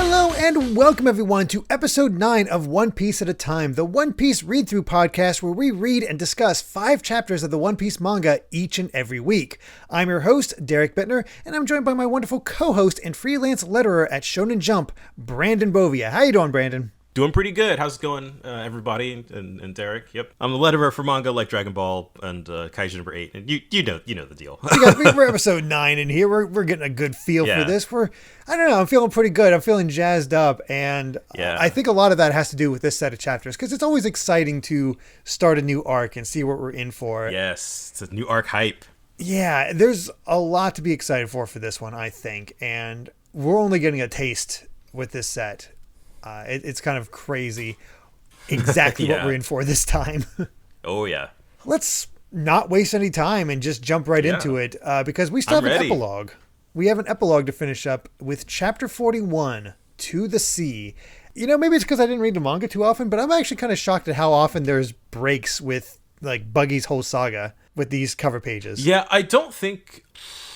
Hello and welcome everyone to episode 9 of One Piece at a Time, the One Piece read-through podcast where we read and discuss 5 chapters of the One Piece manga each and every week. I'm your host, Derek Bittner, and I'm joined by my wonderful co-host and freelance letterer at Shonen Jump, Brandon Bovia. How you doing, Brandon? Doing pretty good. How's it going, everybody and Derek? Yep, I'm the letterer for manga like Dragon Ball and Kaiju number 8, and you know the deal. We're episode 9 in here. We're getting a good feel for this. I don't know. I'm feeling pretty good. I'm feeling jazzed up, and I think a lot of that has to do with this set of chapters because it's always exciting to start a new arc and see what we're in for. Yes, it's a new arc hype. Yeah, there's a lot to be excited for this one, I think, and we're only getting a taste with this set. It's kind of crazy exactly what we're in for this time. Oh, yeah. Let's not waste any time and just jump right into it because we still have an epilogue. We have an epilogue to finish up with Chapter 41, To the Sea. You know, maybe it's because I didn't read the manga too often, but I'm actually kind of shocked at how often there's breaks with like Buggy's whole saga with these cover pages. Yeah, I think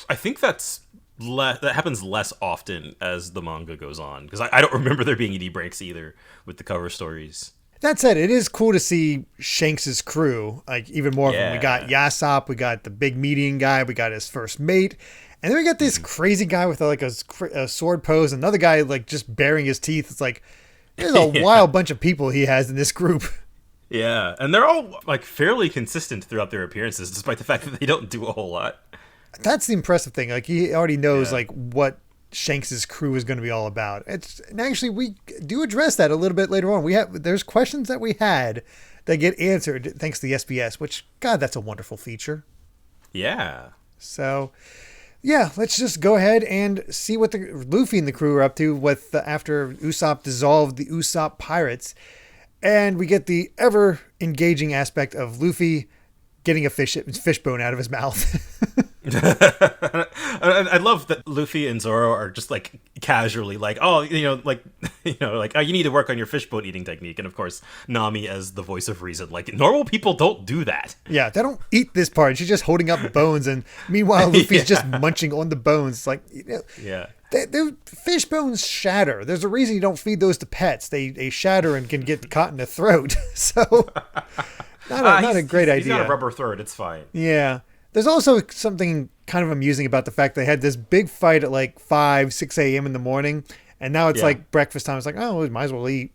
that happens less often as the manga goes on, because I don't remember there being any breaks either with the cover stories. That said, it is cool to see Shanks's crew, like even more of them. We got Usopp, we got the big median guy, we got his first mate, and then we got this crazy guy with like a sword pose, another guy like just baring his teeth. It's like, there's a wild bunch of people he has in this group. Yeah, and they're all like fairly consistent throughout their appearances, despite the fact that they don't do a whole lot. That's the impressive thing. Like he already knows like what Shanks's crew is going to be all about. And actually we do address that a little bit later on. There's questions that we had that get answered thanks to the SBS, which God, that's a wonderful feature. Yeah. So yeah, let's just go ahead and see what the Luffy and the crew are up to after Usopp dissolved the Usopp pirates. And we get the ever engaging aspect of Luffy getting a fishbone out of his mouth. I love that Luffy and Zoro are just like casually like, oh, you need to work on your fishbone eating technique. And of course, Nami as the voice of reason, like normal people don't do that. Yeah, they don't eat this part. She's just holding up bones, and meanwhile Luffy's just munching on the bones. It's like, the fish bones shatter. There's a reason you don't feed those to pets. They shatter and can get caught in the throat. So not a great idea. He's got a rubber throat. It's fine. Yeah. There's also something kind of amusing about the fact they had this big fight at like 5, 6 a.m. in the morning, and now it's like breakfast time. It's like, oh, we might as well eat.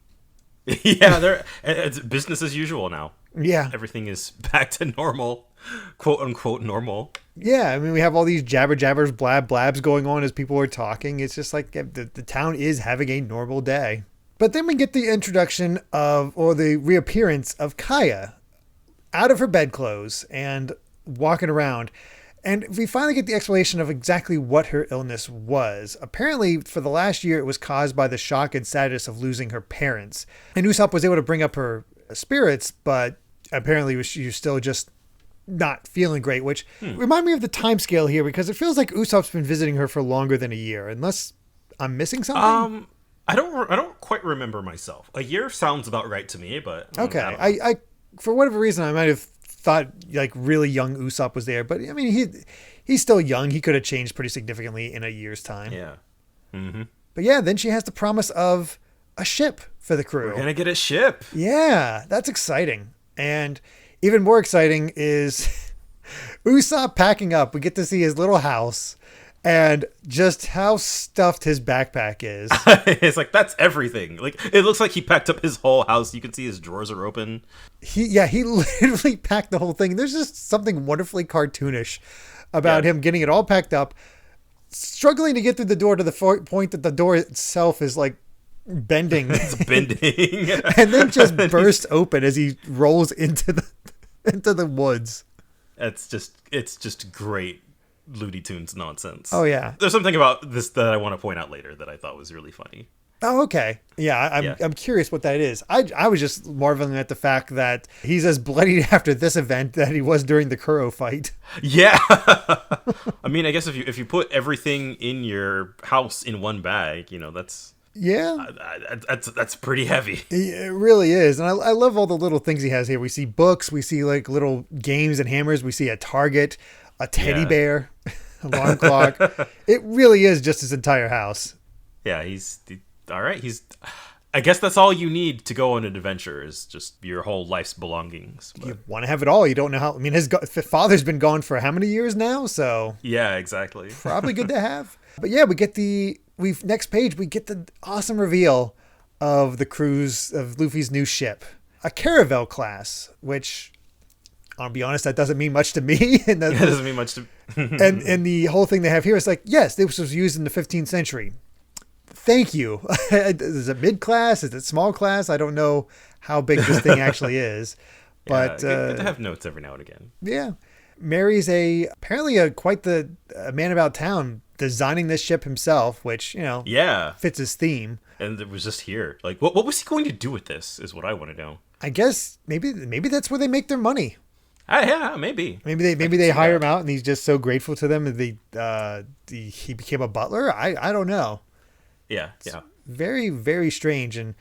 Yeah, it's business as usual now. Yeah. Everything is back to normal, quote unquote normal. Yeah, I mean, we have all these jabbers, blabs going on as people are talking. It's just like the town is having a normal day. But then we get the introduction the reappearance of Kaya out of her bedclothes and walking around, and we finally get the explanation of exactly what her illness was. Apparently, for the last year, it was caused by the shock and sadness of losing her parents. And Usopp was able to bring up her spirits, but apparently she was still just not feeling great, which remind me of the time scale here, because it feels like Usopp's been visiting her for longer than a year, unless I'm missing something. I don't quite remember myself. A year sounds about right to me, but okay. I for whatever reason, I might have thought like really young Usopp was there, but I mean he's still young. He could have changed pretty significantly in a year's time. Yeah. Mm-hmm. But yeah, then she has the promise of a ship for the crew. We're gonna get a ship. Yeah, that's exciting. And even more exciting is Usopp packing up. We get to see his little house and just how stuffed his backpack is. It's like, that's everything. Like, it looks like he packed up his whole house. You can see his drawers are open. He literally packed the whole thing. There's just something wonderfully cartoonish about him getting it all packed up, struggling to get through the door to the point that the door itself is like bending. It's bending. And then just bursts open as he rolls into the woods. It's just great Looney Tunes nonsense. Oh yeah. There's something about this that I want to point out later that I thought was really funny. Oh, okay. Yeah, I'm curious what that is. I was just marveling at the fact that he's as bloodied after this event that he was during the Kuro fight. Yeah. I mean, I guess if you put everything in your house in one bag, that's that's pretty heavy. It really is. And I love all the little things he has here. We see books, we see like little games and hammers, we see a target, a teddy bear, alarm clock. It really is just his entire house. Yeah, he's all right, I guess that's all you need to go on an adventure is just your whole life's belongings. But You want to have it all. You don't know how. I mean, his father's been gone for how many years now? So yeah, exactly. probably good to have. But yeah, next page, we get the awesome reveal of the cruise of Luffy's new ship, a Caravel class, which I'll be honest, that doesn't mean much to me. And It doesn't mean much to and the whole thing they have here is like, yes, this was used in the 15th century. Thank you. Is it mid-class? Is it small class? I don't know how big this thing actually is. But good to have notes every now and again. Yeah. Mary's apparently quite the man about town, designing this ship himself, which, fits his theme. And it was just here. Like, what was he going to do with this is what I want to know. I guess maybe that's where they make their money. Yeah, maybe. Maybe they hire him out and he's just so grateful to them and he became a butler. I don't know. Yeah. Very, very strange. And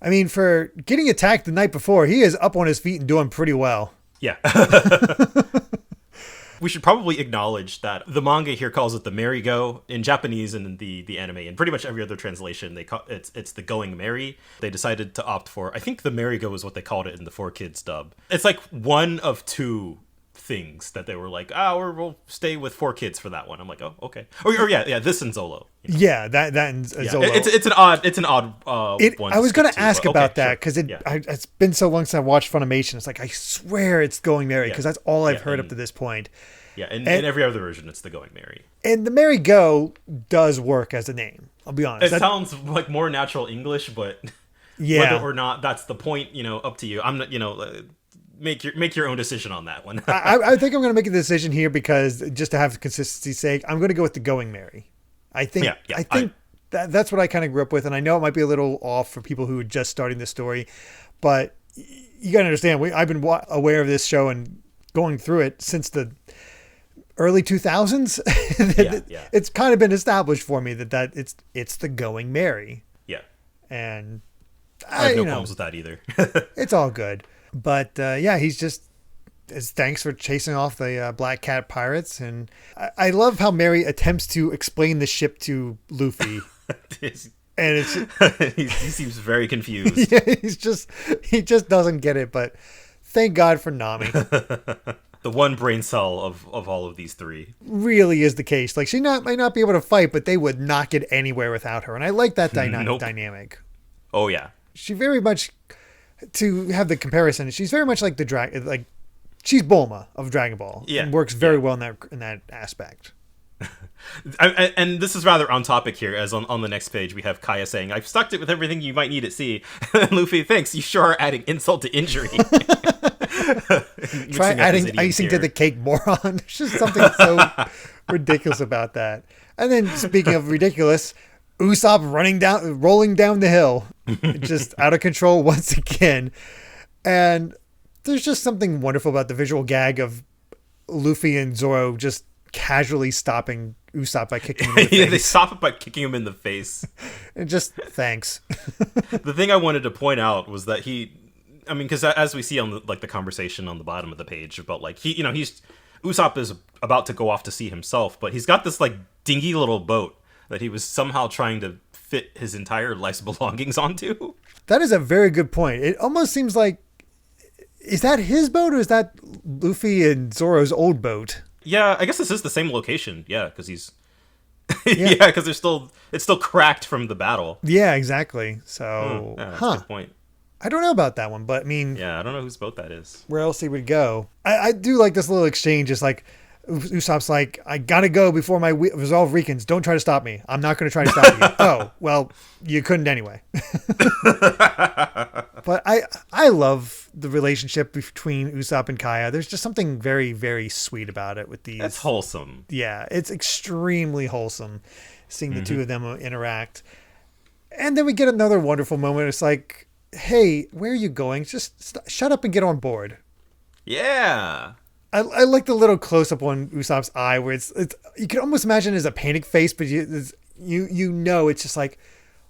I mean, for getting attacked the night before, he is up on his feet and doing pretty well. Yeah. We should probably acknowledge that the manga here calls it the merry-go in Japanese, and in the anime and pretty much every other translation it's the going merry. They decided to opt for, I think the merry-go is what they called it in the 4Kids dub. It's like one of two things that they were like, we'll stay with 4Kids for that one. I'm like, oh, okay. Or yeah, this and Zolo. Yeah, that and Zolo. It's an odd one. I was going to ask about that because sure. it's been so long since I watched Funimation. It's like, I swear it's Going Merry because that's all I've heard up to this point. Yeah, and in every other version, it's the Going Merry. And the Merry Go does work as a name. I'll be honest. It sounds like more natural English, but whether or not that's the point, up to you. I'm not, make your own decision on that one. I think I'm going to make a decision here because just to have consistency's sake, I'm going to go with the Going Merry. I think that's what I kind of grew up with, and I know it might be a little off for people who are just starting the story, but you got to understand, I've been aware of this show and going through it since the early 2000s. It's kind of been established for me that it's the Going Merry. Yeah. And I have no problems with that either. It's all good. But he's just thanks for chasing off the Black Cat pirates. And I love how Mary attempts to explain the ship to Luffy. And he seems very confused. Yeah, he just doesn't get it. But thank God for Nami. The one brain cell of all of these three. Really is the case. Like, she might not be able to fight, but they would not get anywhere without her. And I like that dynamic. Oh, yeah. She very much, to have the comparison, she's very much like she's Bulma of Dragon Ball. Yeah. And works very well in that aspect. And this is rather on topic here, as on the next page we have Kaya saying, "I've stocked it with everything you might need at sea." Luffy, thanks, you sure are adding insult to injury. Try adding icing to the cake, moron. There's just something so ridiculous about that. And then, speaking of ridiculous, Usopp rolling down the hill, just out of control once again. And there's just something wonderful about the visual gag of Luffy and Zoro just casually stopping Usopp by kicking him in the face. They stop it by kicking him in the face. And just thanks. The thing I wanted to point out was that because as we see on the conversation on the bottom of the page about Usopp is about to go off to sea himself, but he's got this dingy little boat that he was somehow trying to fit his entire life's belongings onto. That is a very good point. It almost seems like, is that his boat or is that Luffy and Zoro's old boat? Yeah, I guess this is the same location. Yeah, because he's... because it's still cracked from the battle. Yeah, exactly. So, that's a good point. I don't know about that one, but I mean... Yeah, I don't know whose boat that is. Where else he would go. I do like this little exchange. It's like, Usopp's like, I gotta go before my resolve weakens. Don't try to stop me. I'm not going to try to stop you. Oh, well, you couldn't anyway. But I love the relationship between Usopp and Kaya. There's just something very, very sweet about it with these. It's wholesome. Yeah, it's extremely wholesome seeing the two of them interact. And then we get another wonderful moment. It's like, hey, where are you going? Just shut up and get on board. Yeah. I like the little close up on Usopp's eye where it's you can almost imagine it as a panic face, but you know it's just like,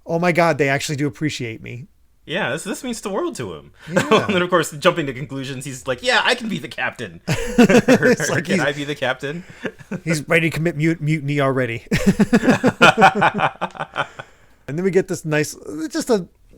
oh my God, they actually do appreciate me. Yeah, this means the world to him. Yeah. And then, of course, jumping to conclusions, he's like, yeah, I can be the captain. Or can I be the captain? He's ready to commit mutiny already. And then we get this nice, just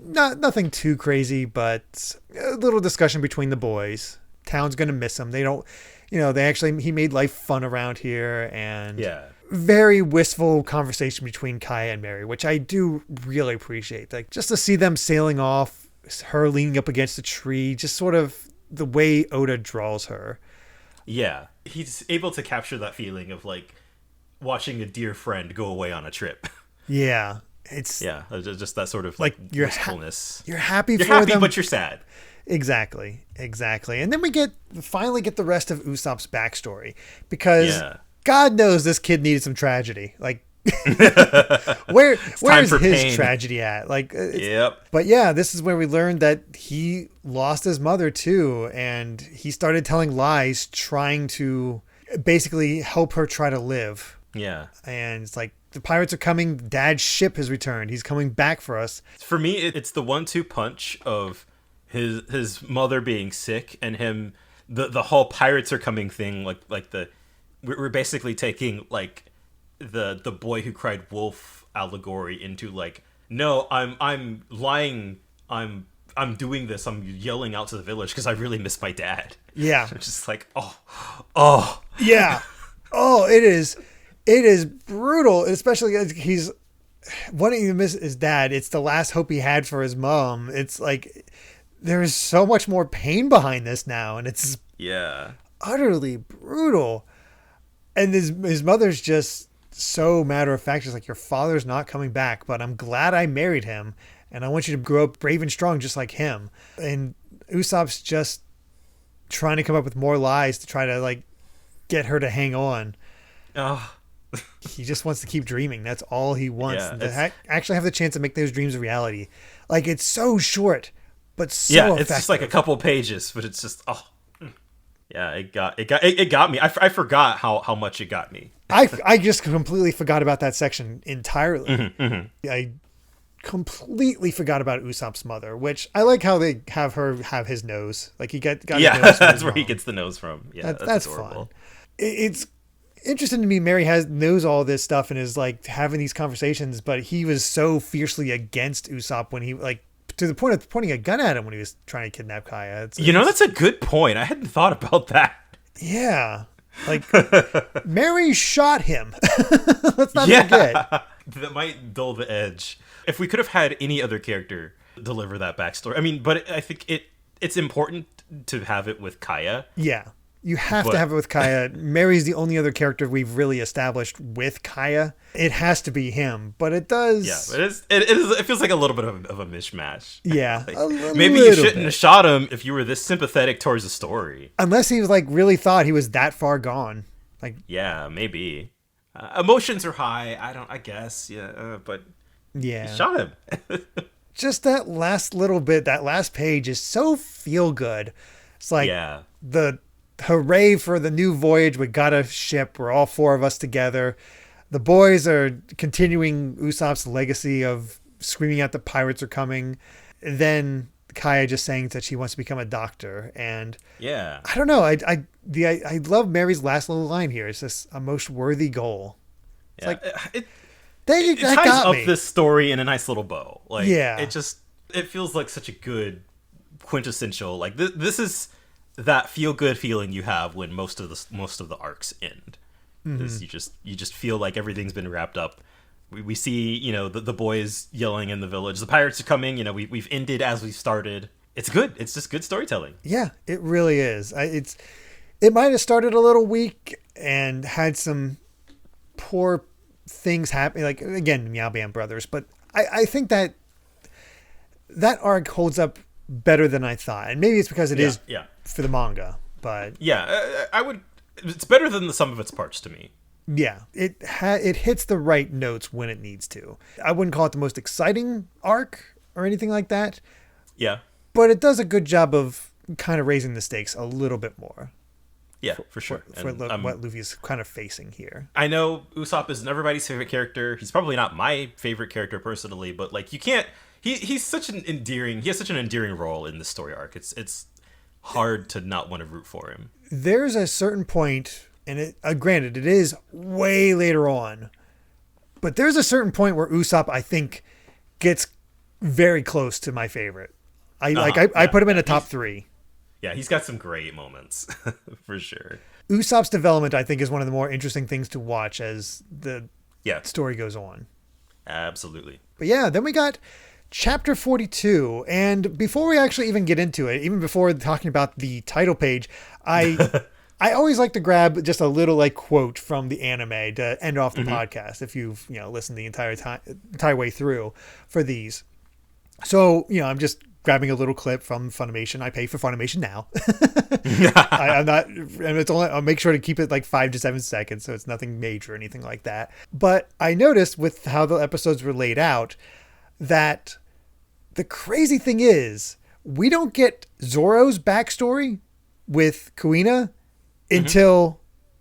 nothing too crazy, but a little discussion between the boys. Town's going to miss him. They don't, he made life fun around here, and very wistful conversation between Kaya and Mary, which I do really appreciate. Like, just to see them sailing off, her leaning up against a tree, just sort of the way Oda draws her. Yeah. He's able to capture that feeling of like watching a dear friend go away on a trip. Yeah. It's just that sort of like wistfulness. You're happy for them, but you're sad. Exactly. And then we finally get the rest of Usopp's backstory, because God knows this kid needed some tragedy. Like, where's his tragedy at? Like, But yeah, this is where we learned that he lost his mother too, and he started telling lies, trying to basically help her try to live. Yeah. And it's like, the pirates are coming. Dad's ship has returned. He's coming back for us. For me, it's the 1-2 punch of his mother being sick and him, the whole pirates are coming thing. We're basically taking like the boy who cried wolf allegory into like, no, I'm lying. I'm doing this. I'm yelling out to the village because I really miss my dad. Yeah. It's just like, oh. Yeah. Oh, it is. It is brutal, especially as he's wanting to miss his dad. It's the last hope he had for his mom. It's like, there's so much more pain behind this now, and it's utterly brutal. And his mother's just so matter of fact. She's like, your father's not coming back, but I'm glad I married him, and I want you to grow up brave and strong just like him. And Usopp's just trying to come up with more lies to try to like get her to hang on. Oh. He just wants to keep dreaming. That's all he wants. Yeah, to actually have the chance to make those dreams a reality. Like, it's so short, but so effective. It's just like a couple pages, but it's just it got me. I forgot how much it got me. I just completely forgot about that section entirely. I completely forgot about Usopp's mother, which I like how they have her have his nose. Like, he got his nose from that's where he gets the nose from. Yeah, that's adorable. Fun. It's interesting to me. Mary knows all this stuff and is like having these conversations, but he was so fiercely against Usopp when he, like, to the point of pointing a gun at him when he was trying to kidnap Kaya. That's a good point. I hadn't thought about that. Yeah. Like, Mary shot him. Let's not forget. That might dull the edge. If we could have had any other character deliver that backstory. I mean, but I think it's important to have it with Kaya. Yeah. You have to have it with Kaya. Mary's the only other character we've really established with Kaya. It has to be him, but it does. Yeah, it feels like a little bit of a mishmash. Yeah, like, maybe you shouldn't have shot him if you were this sympathetic towards the story. Unless he was like really thought he was that far gone. Like, yeah, maybe emotions are high. I guess. Yeah, but yeah, you shot him. Just that last little bit, that last page is so feel good. It's like the hooray for the new voyage. We got a ship. We're all four of us together. The boys are continuing Usopp's legacy of screaming out the pirates are coming. Then Kaya just saying that she wants to become a doctor. And I don't know. I love Mary's last little line here. It's just a most worthy goal. It's like, it ties up this story in a nice little bow. Like, it feels like such a good quintessential, like this is that feel good feeling you have when most of the arcs end. Is you just feel like everything's been wrapped up. We see, the boys yelling in the village. The pirates are coming. We've ended as we started. It's good. It's just good storytelling. Yeah, it really is. It might have started a little weak and had some poor things happen. Like, again, Meow Band Brothers. But I think that arc holds up better than I thought. And maybe it's because it is for the manga. But I would. It's better than the sum of its parts to me. Yeah, it hits the right notes when it needs to. I wouldn't call it the most exciting arc or anything like that. Yeah. But it does a good job of kind of raising the stakes a little bit more. Yeah, for sure. For what Luffy's kind of facing here. I know Usopp isn't everybody's favorite character. He's probably not my favorite character personally, but like you can't. He's such an endearing. He has such an endearing role in this story arc. It's hard to not want to root for him. There's a certain point, and granted, it is way later on, but there's a certain point where Usopp, I think, gets very close to my favorite. I put him in a top 3. Yeah, he's got some great moments for sure. Usopp's development, I think, is one of the more interesting things to watch as the story goes on. Absolutely. But yeah, then we got chapter 42. And before we actually even get into it, even before talking about the title page, I always like to grab just a little like quote from the anime to end off the podcast. If you've, listened the entire way through for these. So, I'm just grabbing a little clip from Funimation. I pay for Funimation now. I'm not, and it's only, I'll make sure to keep it like 5 to 7 seconds. So it's nothing major or anything like that. But I noticed with how the episodes were laid out that the crazy thing is we don't get Zoro's backstory with Kuina until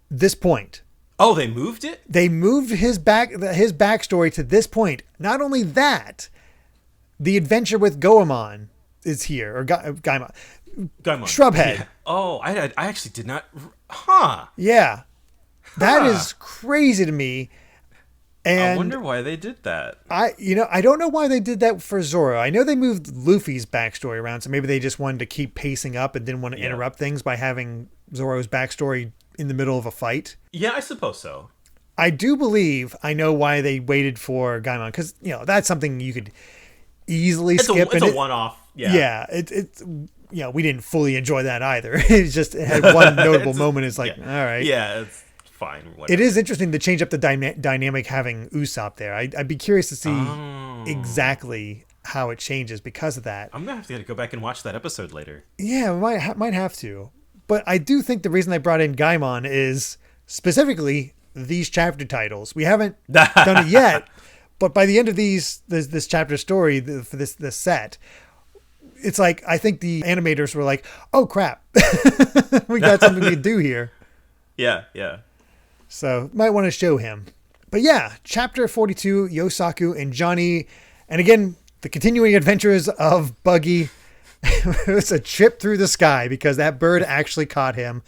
this point. Oh, they moved it? They moved his backstory to this point. Not only that, the adventure with Goemon is here, or Gaimon. Shrubhead. Yeah. Oh, I actually did not. Huh. Yeah. That is crazy to me. And I wonder why they did that. I don't know why they did that for Zoro. I know they moved Luffy's backstory around, so maybe they just wanted to keep pacing up and didn't want to interrupt things by having Zoro's backstory in the middle of a fight. Yeah, I suppose so. I do believe I know why they waited for Gaimon, because that's something you could easily skip. It's a one-off. Yeah. It's we didn't fully enjoy that either. It had one notable moment. It's like, all right. Yeah, it's fine. Whatever. It is interesting to change up the dynamic having Usopp there. I'd be curious to see exactly how it changes because of that. I'm going to have to go back and watch that episode later. Yeah, we might have to. But I do think the reason they brought in Gaimon is specifically these chapter titles. We haven't done it yet. But by the end of this chapter story for this set, it's like I think the animators were like, "Oh crap, we got something to do here." Yeah. So might want to show him. But yeah, chapter 42, Yosaku and Johnny, and again the continuing adventures of Buggy. It was a trip through the sky because that bird actually caught him.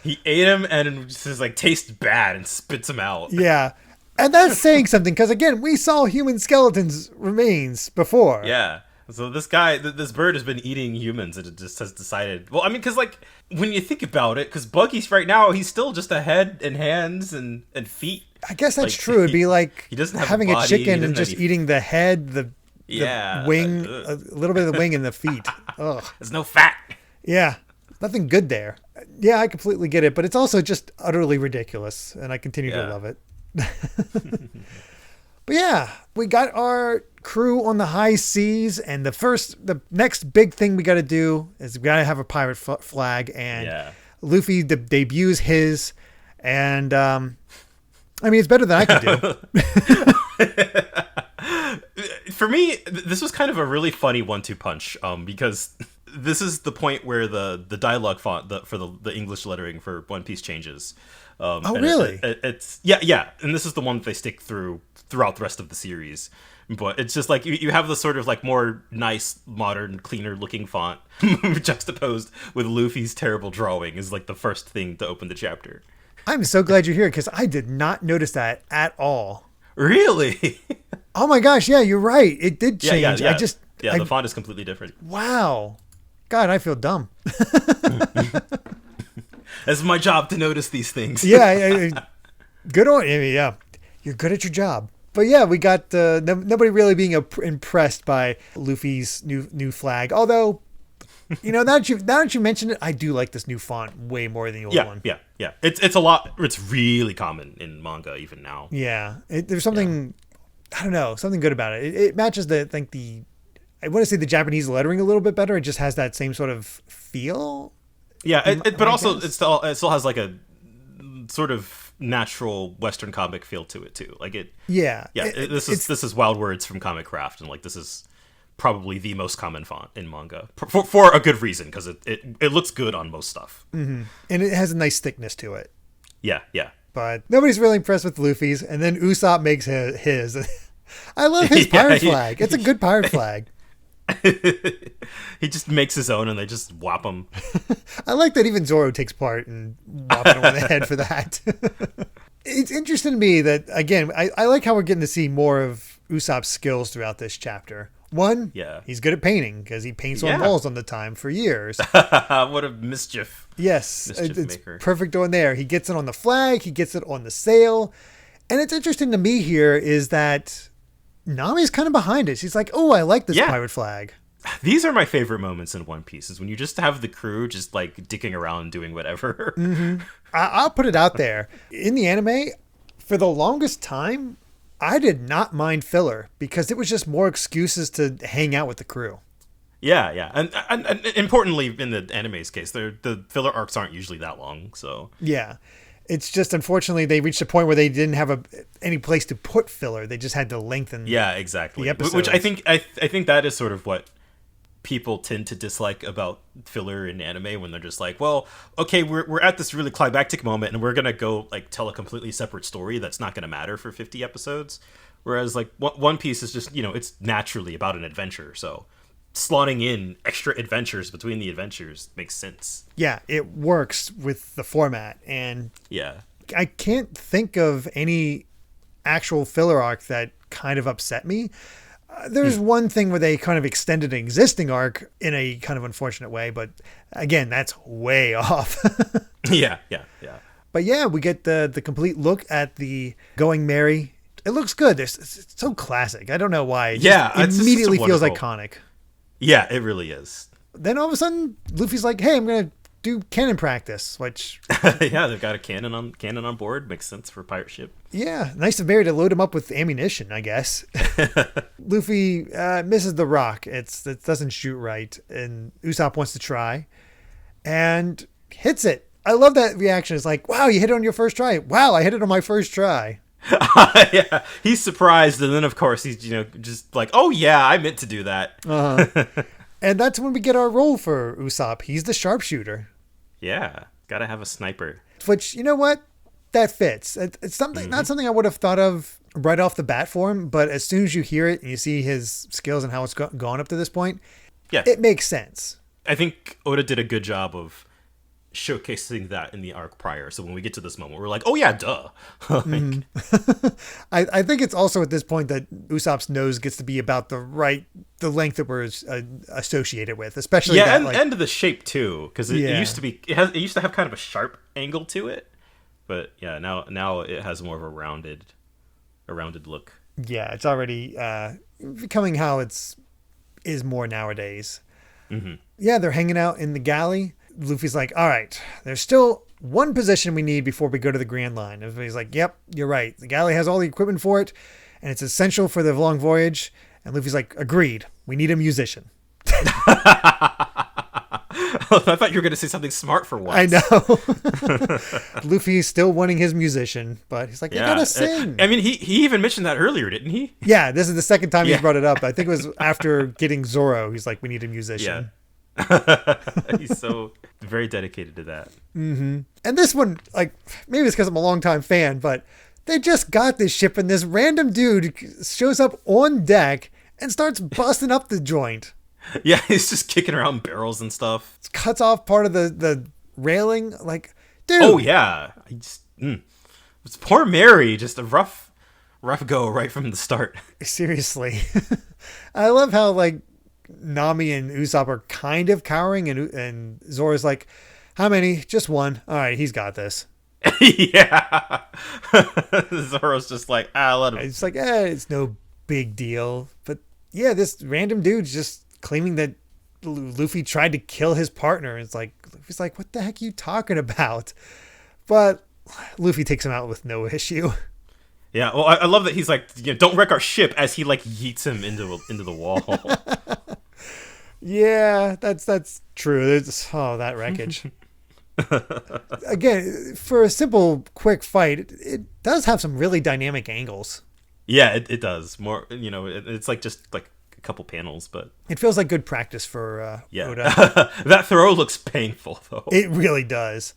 He ate him and it just like tastes bad and spits him out. Yeah. And that's saying something because, again, we saw human skeletons remains before. Yeah. So this bird has been eating humans and it just has decided. Well, I mean, because like when you think about it, because Buggy's right now, he's still just a head and hands and feet. I guess that's true. It'd be like he doesn't have having a chicken and just eating the head, the wing, a little bit of the wing and the feet. Ugh. There's no fat. Yeah. Nothing good there. Yeah, I completely get it. But it's also just utterly ridiculous. And I continue to love it. But yeah, we got our crew on the high seas, and the next big thing we got to do is we got to have a pirate flag, and Luffy debuts his, and I mean it's better than I can do. For me, this was kind of a really funny 1-2 punch, because this is the point where the dialogue font for the English lettering for One Piece changes. Really? It's yeah, and this is the one that they stick throughout the rest of the series. But it's just like you have the sort of like more nice, modern, cleaner looking font juxtaposed with Luffy's terrible drawing is like the first thing to open the chapter. I'm so glad you're here because I did not notice that at all. Really? Oh my gosh! Yeah, you're right. It did change. Yeah. The font is completely different. Wow. God, I feel dumb. It's my job to notice these things. Yeah, good on you. Yeah, you're good at your job. But yeah, we got nobody really being impressed by Luffy's new flag. Although, now that you mentioned it, I do like this new font way more than the old one. Yeah. It's a lot. It's really common in manga even now. Yeah, there's something I don't know, something good about it. It matches I want to say the Japanese lettering a little bit better. It just has that same sort of feel. Yeah, but also it still has like a sort of natural Western comic feel to it too. Like it. Yeah. This is Wild Words from Comic Craft, and like this is probably the most common font in manga for a good reason because it looks good on most stuff. Mm-hmm. And it has a nice thickness to it. Yeah. But nobody's really impressed with Luffy's, and then Usopp makes his. I love his pirate flag. It's a good pirate flag. He just makes his own and they just whop him. I like that even Zoro takes part in whopping him on the head for that. It's interesting to me that, again, I like how we're getting to see more of Usopp's skills throughout this chapter. One, Yeah. he's good at painting because he paints on walls on the time for years. What a mischief. Yes, Mischief it's maker. perfect on there. He gets it on the flag. He gets it on the sail. And it's interesting to me here is that Nami's kind of behind it. She's like, oh, I like this pirate flag. These are my favorite moments in One Piece, is when you just have the crew just like dicking around doing whatever. Mm-hmm. I'll put it out there. In the anime, for the longest time, I did not mind filler because it was just more excuses to hang out with the crew. Yeah. And importantly, in the anime's case, the filler arcs aren't usually that long. So yeah. It's just, unfortunately, they reached a point where they didn't have any place to put filler. They just had to lengthen exactly. the episodes. Which I think that is sort of what people tend to dislike about filler in anime, when they're just like, well, okay, we're at this really climactic moment and we're gonna go like tell a completely separate story that's not gonna matter for 50 episodes, whereas like One Piece is just, it's naturally about an adventure, so slotting in extra adventures between the adventures makes sense. Yeah, it works with the format, and yeah, I can't think of any actual filler arc that kind of upset me. There's one thing where they kind of extended an existing arc in a kind of unfortunate way, but again, that's way off. Yeah. But yeah, we get the complete look at the Going Merry. It looks good. It's so classic. I don't know why. It immediately feels iconic. Yeah, it really is. Then all of a sudden, Luffy's like, hey, I'm going to do cannon practice, which... yeah, they've got a cannon on board. Makes sense for a pirate ship. Yeah, nice of Merry to load him up with ammunition, I guess. Luffy misses the rock. It doesn't shoot right, and Usopp wants to try, and hits it. I love that reaction. It's like, wow, you hit it on your first try. Wow, I hit it on my first try. Yeah, he's surprised, and then of course he's just like, oh yeah, I meant to do that. And that's when we get our role for Usopp. He's the sharpshooter. Yeah, gotta have a sniper. Which, you know what, that fits. It's something not something I would have thought of right off the bat for him, but as soon as you hear it and you see his skills and how it's gone up to this point, it makes sense. I think Oda did a good job of showcasing that in the arc prior, so when we get to this moment we're like, oh yeah, duh. I think it's also at this point that Usopp's nose gets to be about the length that we're associated with, especially and the shape too, because it used to have kind of a sharp angle to it, but yeah, now it has more of a rounded look. Yeah, it's already becoming how is more nowadays. Yeah, they're hanging out in the galley. Luffy's like, all right, there's still one position we need before we go to the Grand Line. Everybody's like, yep, you're right. The galley has all the equipment for it, and it's essential for the long voyage. And Luffy's like, agreed. We need a musician. I thought you were going to say something smart for once. I know. Luffy's still wanting his musician, but he's like, you gotta sing. I mean, he even mentioned that earlier, didn't he? Yeah, this is the second time he's brought it up. I think it was after getting Zoro. He's like, we need a musician. Yeah. He's so very dedicated to that. And this one, like, maybe it's because I'm a longtime fan, but they just got this ship and this random dude shows up on deck and starts busting up the joint. Yeah, he's just kicking around barrels and stuff. It cuts off part of the railing. Like, dude. Oh yeah, it's poor Mary. Just a rough go right from the start. Seriously. I love how like Nami and Usopp are kind of cowering, and Zoro's like, how many? Just one. All right, he's got this. Yeah. Zoro's just like, let him. It's like, it's no big deal. But yeah, this random dude's just claiming that Luffy tried to kill his partner. It's like, Luffy's like, what the heck are you talking about? But Luffy takes him out with no issue. Yeah, well, I love that he's like, don't wreck our ship, as he like yeets him into the wall. Yeah, that's true. That wreckage. Again, for a simple, quick fight, it does have some really dynamic angles. Yeah, it does. More, it's like just like a couple panels, but it feels like good practice for Oda. That throw looks painful, though. It really does.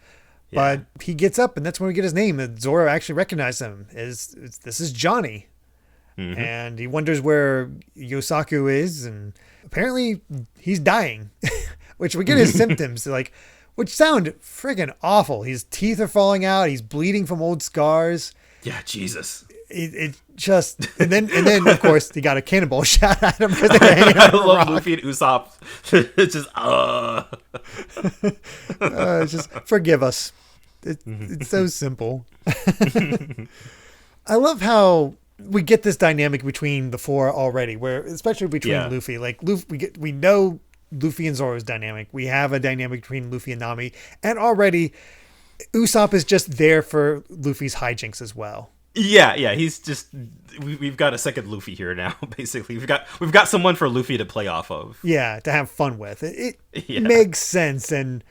Yeah. But he gets up, and that's when we get his name. And Zoro actually recognizes him. This is Johnny. And he wonders where Yosaku is, and apparently he's dying, which we get his symptoms, which sound friggin' awful. His teeth are falling out. He's bleeding from old scars. Yeah, Jesus. it just and then of course he got a cannonball shot at him because they were hanging I on a love rock. Luffy and Usopp. It's just It's just forgive us. It's so simple. I love how we get this dynamic between the four already, where especially between Luffy. Like we know Luffy and Zoro's dynamic. We have a dynamic between Luffy and Nami, and already Usopp is just there for Luffy's hijinks as well. Yeah, he's just we've got a second Luffy here now. Basically, we've got someone for Luffy to play off of. Yeah, to have fun with. It makes sense, and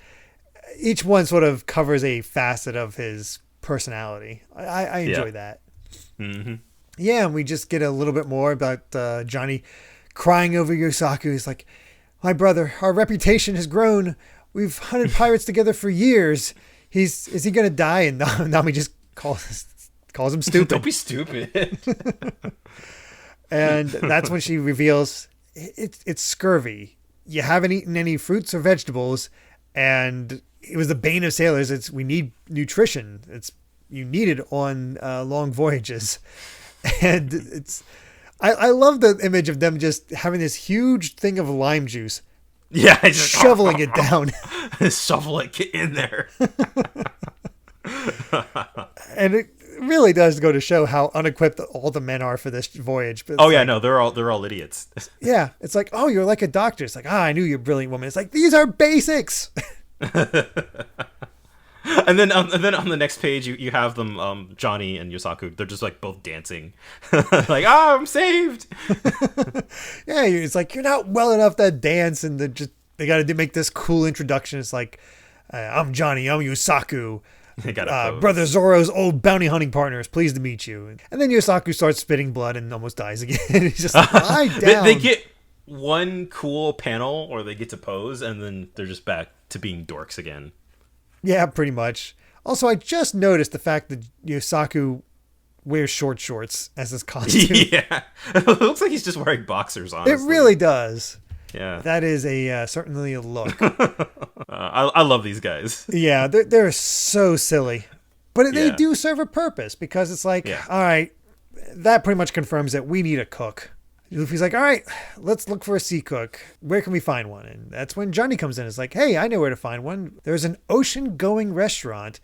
each one sort of covers a facet of his personality. I enjoy that. Mm-hmm. Yeah, and we just get a little bit more about Johnny crying over Yosaku. He's like, "My brother, our reputation has grown. We've hunted pirates together for years. Is he gonna die?" And Nami just calls him stupid. Don't be stupid. And that's when she reveals it's scurvy. You haven't eaten any fruits or vegetables, and it was the bane of sailors. We need nutrition. You need it on long voyages. And I love the image of them just having this huge thing of lime juice. Yeah, just shoveling it down. Shovel it, get in there. And it really does go to show how unequipped all the men are for this voyage. But they're all idiots. Yeah, it's like, oh, you're like a doctor. It's like, I knew you're a brilliant woman. It's like, these are basics. And then on the next page you have them, Johnny and Yosaku. They're just like both dancing, like, I'm saved. Yeah, it's like you're not well enough to dance, and they got to make this cool introduction. It's like, I'm Johnny, I'm Yosaku. Brother Zoro's old bounty hunting partners, pleased to meet you. And then Yosaku starts spitting blood and almost dies again. He's just like, lie down. They get one cool panel, or they get to pose, and then they're just back to being dorks again. Yeah, pretty much. Also, I just noticed the fact that Yosaku wears short shorts as his costume. Yeah, it looks like he's just wearing boxers, honestly. It really does. Yeah. That is certainly a look. I love these guys. Yeah, they're so silly. But they do serve a purpose, because it's like, all right, that pretty much confirms that we need a cook. Luffy's like, all right, let's look for a sea cook. Where can we find one? And that's when Johnny comes in. It's like, hey, I know where to find one. There's an ocean-going restaurant.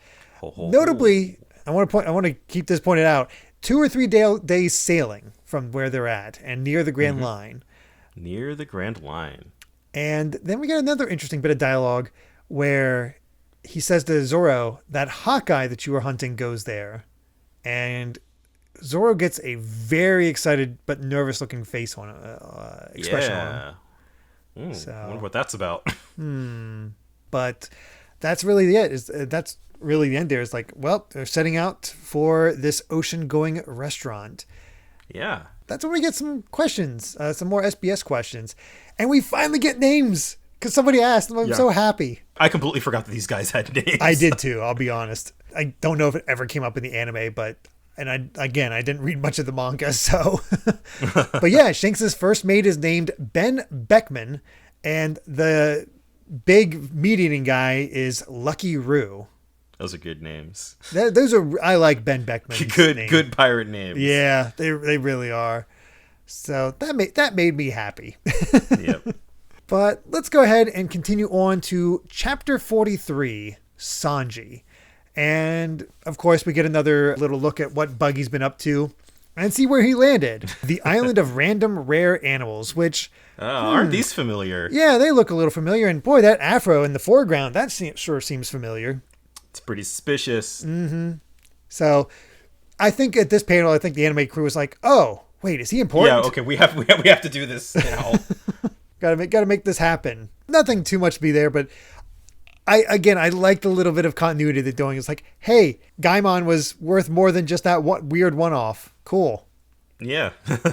Notably, I want to keep this pointed out. 2 or 3 days sailing from where they're at, and near the Grand Line. Near the Grand Line. And then we get another interesting bit of dialogue where he says to Zoro, that Hawkeye that you were hunting goes there. And Zoro gets a very excited but nervous looking face on expression on him. So, I wonder what that's about. But that's really it. That's really the end there. It's like, well, they're setting out for this ocean-going restaurant. Yeah. That's when we get some questions, some more SBS questions. And we finally get names, because somebody asked, and I'm so happy. I completely forgot that these guys had names. I did too, I'll be honest. I don't know if it ever came up in the anime, but... And I didn't read much of the manga, so... But yeah, Shanks' first mate is named Ben Beckman, and the big meat-eating guy is Lucky Roo. Those are good names. I like Ben Beckman's name. Good pirate names. Yeah, they really are. So that made me happy. Yep. But let's go ahead and continue on to Chapter 43, Sanji. And, of course, we get another little look at what Buggy's been up to and see where he landed. The Island of Random Rare Animals, which... aren't these familiar? Yeah, they look a little familiar. And, boy, that afro in the foreground, that sure seems familiar. It's pretty suspicious. Mm-hmm. So, I think at this panel, the anime crew was like, oh, wait, is he important? Yeah, okay, we have to do this now. Gotta make this happen. Nothing too much to be there, but... I like the little bit of continuity they're doing. It's like, hey, Gaimon was worth more than just that weird one-off. Cool. Yeah.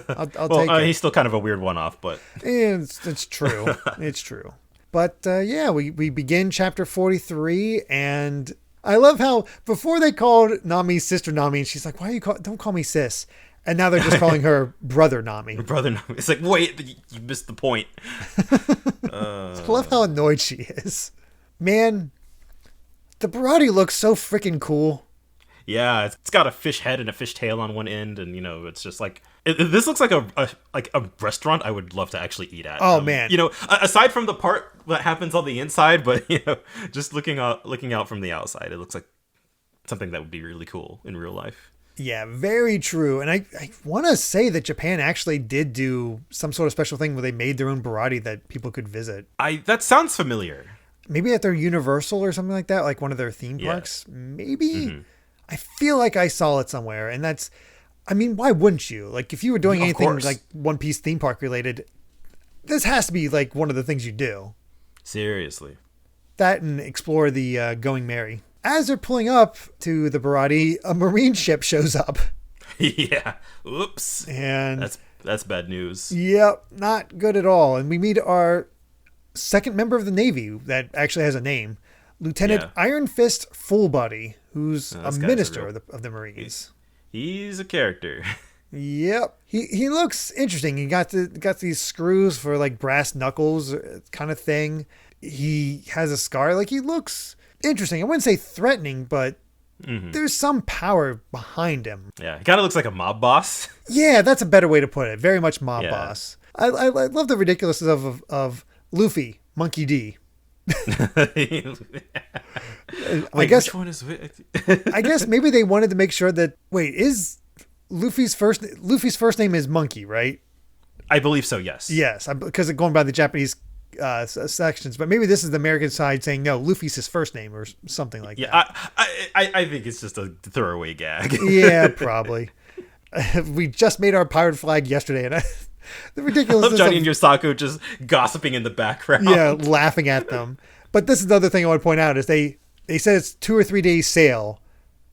I'll take it. He's still kind of a weird one-off, but... It's true. It's true. But, we begin Chapter 43, and I love how before they called Nami Sister Nami, and she's like, don't call me sis. And now they're just calling her Brother Nami. Brother Nami. It's like, wait, you missed the point. I love how annoyed she is. Man, the Baratie looks so freaking cool. Yeah, it's got a fish head and a fish tail on one end, and it's just like this looks like a restaurant I would love to actually eat at. Oh man, aside from the part that happens on the inside, but just looking out from the outside, it looks like something that would be really cool in real life. Yeah, very true. And I want to say that Japan actually did do some sort of special thing where they made their own Baratie that people could visit. That sounds familiar. Maybe at their Universal or something like that, like one of their theme parks. Maybe. Mm-hmm. I feel like I saw it somewhere, and why wouldn't you? Like, if you were doing anything like One Piece theme park related, this has to be like one of the things you do. Seriously. That and explore the Going Merry. As they're pulling up to the Baratie, a marine ship shows up. Yeah. Oops. And that's bad news. Yep, not good at all. And we meet our second member of the Navy that actually has a name, Lieutenant Iron Fist Fullbody, who's a minister of the Marines. He's a character. Yep. He looks interesting. He got these screws for like brass knuckles kind of thing. He has a scar. Like, he looks interesting. I wouldn't say threatening, but there's some power behind him. Yeah, he kind of looks like a mob boss. Yeah, that's a better way to put it. Very much mob boss. I love the ridiculousness of Luffy, Monkey D. Wait, which one is I guess maybe they wanted to make sure that is Luffy's first name is Monkey, right? I believe so, yes. Yes, because going by the Japanese sections, but maybe this is the American side saying no, Luffy's his first name or something like that. I think it's just a throwaway gag. Yeah, probably. We just made our pirate flag yesterday, and the ridiculousness. I love Johnny and Yosaku just gossiping in the background. Yeah, laughing at them. But this is the other thing I want to point out is they said it's 2 or 3 days sail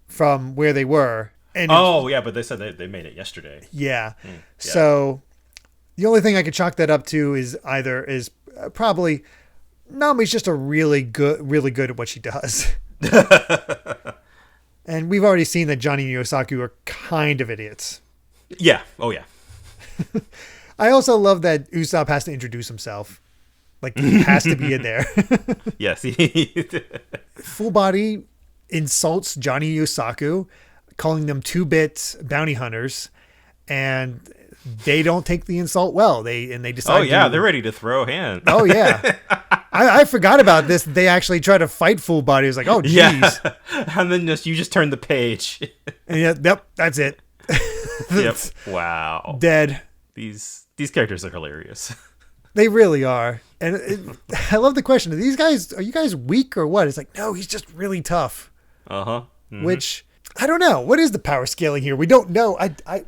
from where they were. And but they said they made it yesterday. Yeah. So the only thing I could chalk that up to is probably Nami's just really good at what she does. And we've already seen that Johnny and Yosaku are kind of idiots. Yeah. Oh, yeah. I also love that Usopp has to introduce himself. Like, he has to be in there. Yes. Fullbody insults Johnny and Yosaku, calling them 2-bit bounty hunters, and they don't take the insult well. They decide. Oh yeah, they're ready to throw hands. Oh yeah, I forgot about this. They actually try to fight Fullbody. It's like, oh geez. Yeah. And then you just turn the page. And yep, that's it. Yep. Wow. Dead. These characters are hilarious. They really are. And I love the question. Are you guys weak or what? It's like, no, he's just really tough. Uh-huh. Mm-hmm. Which, I don't know. What is the power scaling here? We don't know. I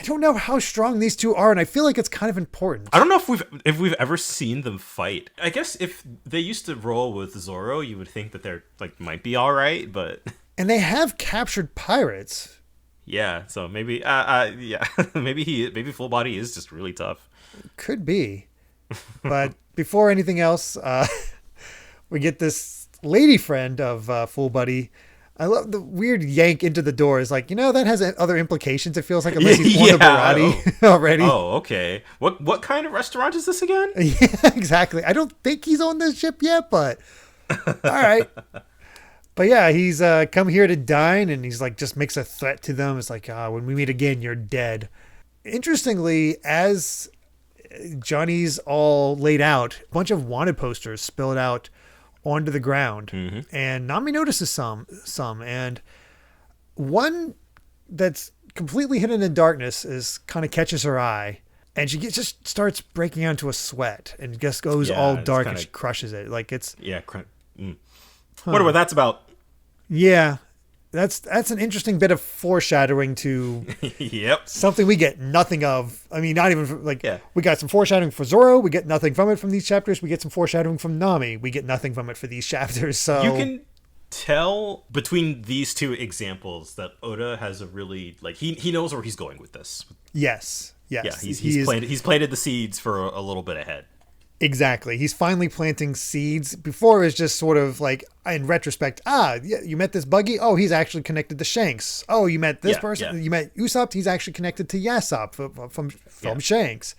don't know how strong these two are, and I feel like it's kind of important. I don't know if we've ever seen them fight. I guess if they used to roll with Zoro, you would think that they're might be all right, but and they have captured pirates. Yeah, so maybe maybe Fullbody is just really tough. Could be. But before anything else, we get this lady friend of Fullbody. I love the weird yank into the door. It's like, that has other implications. It feels like unless he's on the Baratie already. Oh, okay. What kind of restaurant is this again? Yeah, exactly. I don't think he's on this ship yet, but all right. But yeah, he's come here to dine, and he's like, just makes a threat to them. It's like, when we meet again, you're dead. Interestingly, as Johnny's all laid out, a bunch of wanted posters spilled out onto the ground, and Nami notices some, and one that's completely hidden in darkness kind of catches her eye, and she just starts breaking out into a sweat and just goes all dark, and she crushes it. Like it's Wonder what that's about. Yeah, that's an interesting bit of foreshadowing to yep, something we get nothing of. I mean, not even we got some foreshadowing for Zoro. We get nothing from it from these chapters. We get some foreshadowing from Nami. We get nothing from it for these chapters. So you can tell between these two examples that Oda has a really he knows where he's going with this. Yes. Yeah, he's planted the seeds for a little bit ahead. Exactly. He's finally planting seeds. Before it was just sort of like, in retrospect, you met this Buggy? Oh, he's actually connected to Shanks. Oh, you met this person? Yeah. You met Usopp? He's actually connected to Yasopp from Shanks.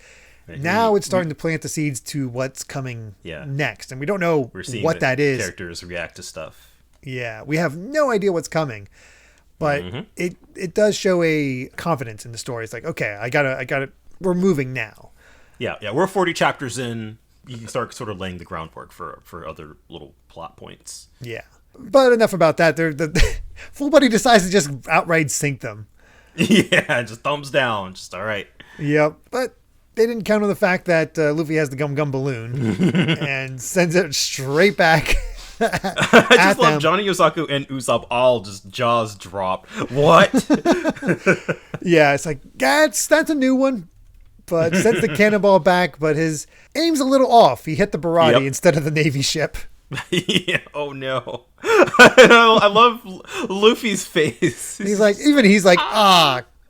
Now it's starting to plant the seeds to what's coming next. And we don't know what that is. Characters react to stuff. Yeah, we have no idea what's coming. But it does show a confidence in the story. It's like, okay, I gotta, we're moving now. Yeah. We're 40 chapters in. You can start sort of laying the groundwork for other little plot points. Yeah. But enough about that. Fullbody decides to just outright sink them. Yeah, just thumbs down. Just all right. Yep. But they didn't count on the fact that Luffy has the Gum Gum Balloon and sends it straight back. I just love Johnny, Yosaku, and Usopp all just jaws dropped. What? Yeah, it's like, that's a new one. But sends the cannonball back, but his aim's a little off. He hit the Baratie instead of the Navy ship. Yeah, oh no. I love Luffy's face. He's like,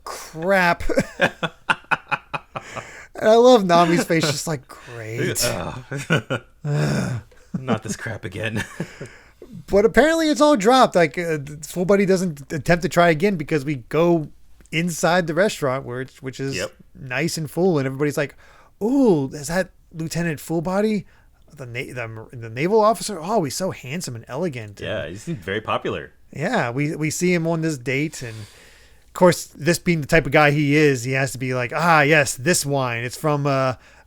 crap. And I love Nami's face, just like, great. Not this crap again. But apparently it's all dropped. Like, Fullbody doesn't attempt to try again because we go inside the restaurant which is nice and full, and everybody's like, "Ooh, is that Lieutenant Fullbody, the naval officer? Oh, he's so handsome and elegant." Yeah, he's very popular. Yeah, we see him on this date, and of course, this being the type of guy he is, he has to be like, yes, this wine, it's from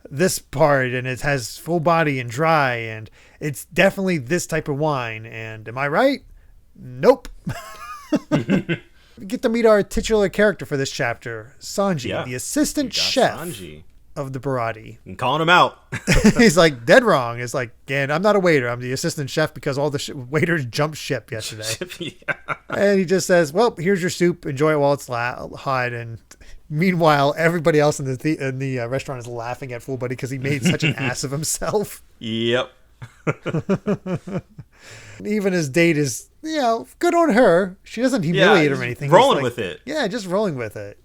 this part, and it has full body and dry, and it's definitely this type of wine. And am I right? Nope. We get to meet our titular character for this chapter, Sanji, the assistant chef of the Baratie. I'm calling him out. He's like, dead wrong. It's like, and I'm not a waiter. I'm the assistant chef because all the waiters jumped ship yesterday. And he just says, well, here's your soup. Enjoy it while it's hot. And meanwhile, everybody else in the restaurant is laughing at Fullbody because he made such an ass of himself. Yep. Even his date is, good on her. She doesn't humiliate him or anything. Rolling with it. Yeah, just rolling with it.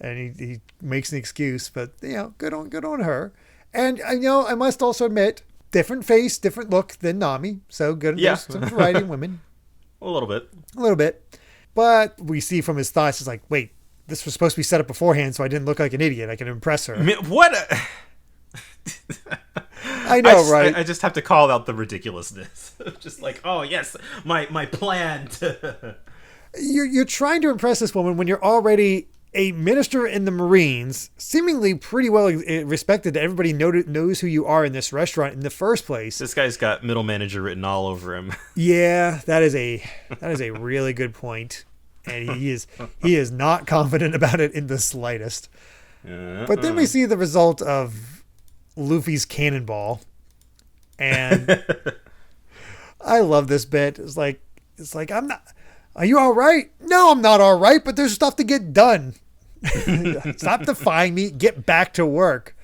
And he makes an excuse, but good on her. And I must also admit, different face, different look than Nami. So good. Yeah. Some variety in women. A little bit. But we see from his thoughts, it's like, wait, this was supposed to be set up beforehand, so I didn't look like an idiot. I can impress her. What? I know, right? I just have to call out the ridiculousness. Just like, oh yes, my plan to. You're trying to impress this woman when you're already a minister in the Marines, seemingly pretty well respected. Everybody knows who you are in this restaurant in the first place. This guy's got middle manager written all over him. Yeah, that is a really good point, and he is not confident about it in the slightest. But then we see the result of Luffy's cannonball, and I love this bit. It's like I'm not. Are you all right? No, I'm not all right, but there's stuff to get done. Stop defying me. Get back to work.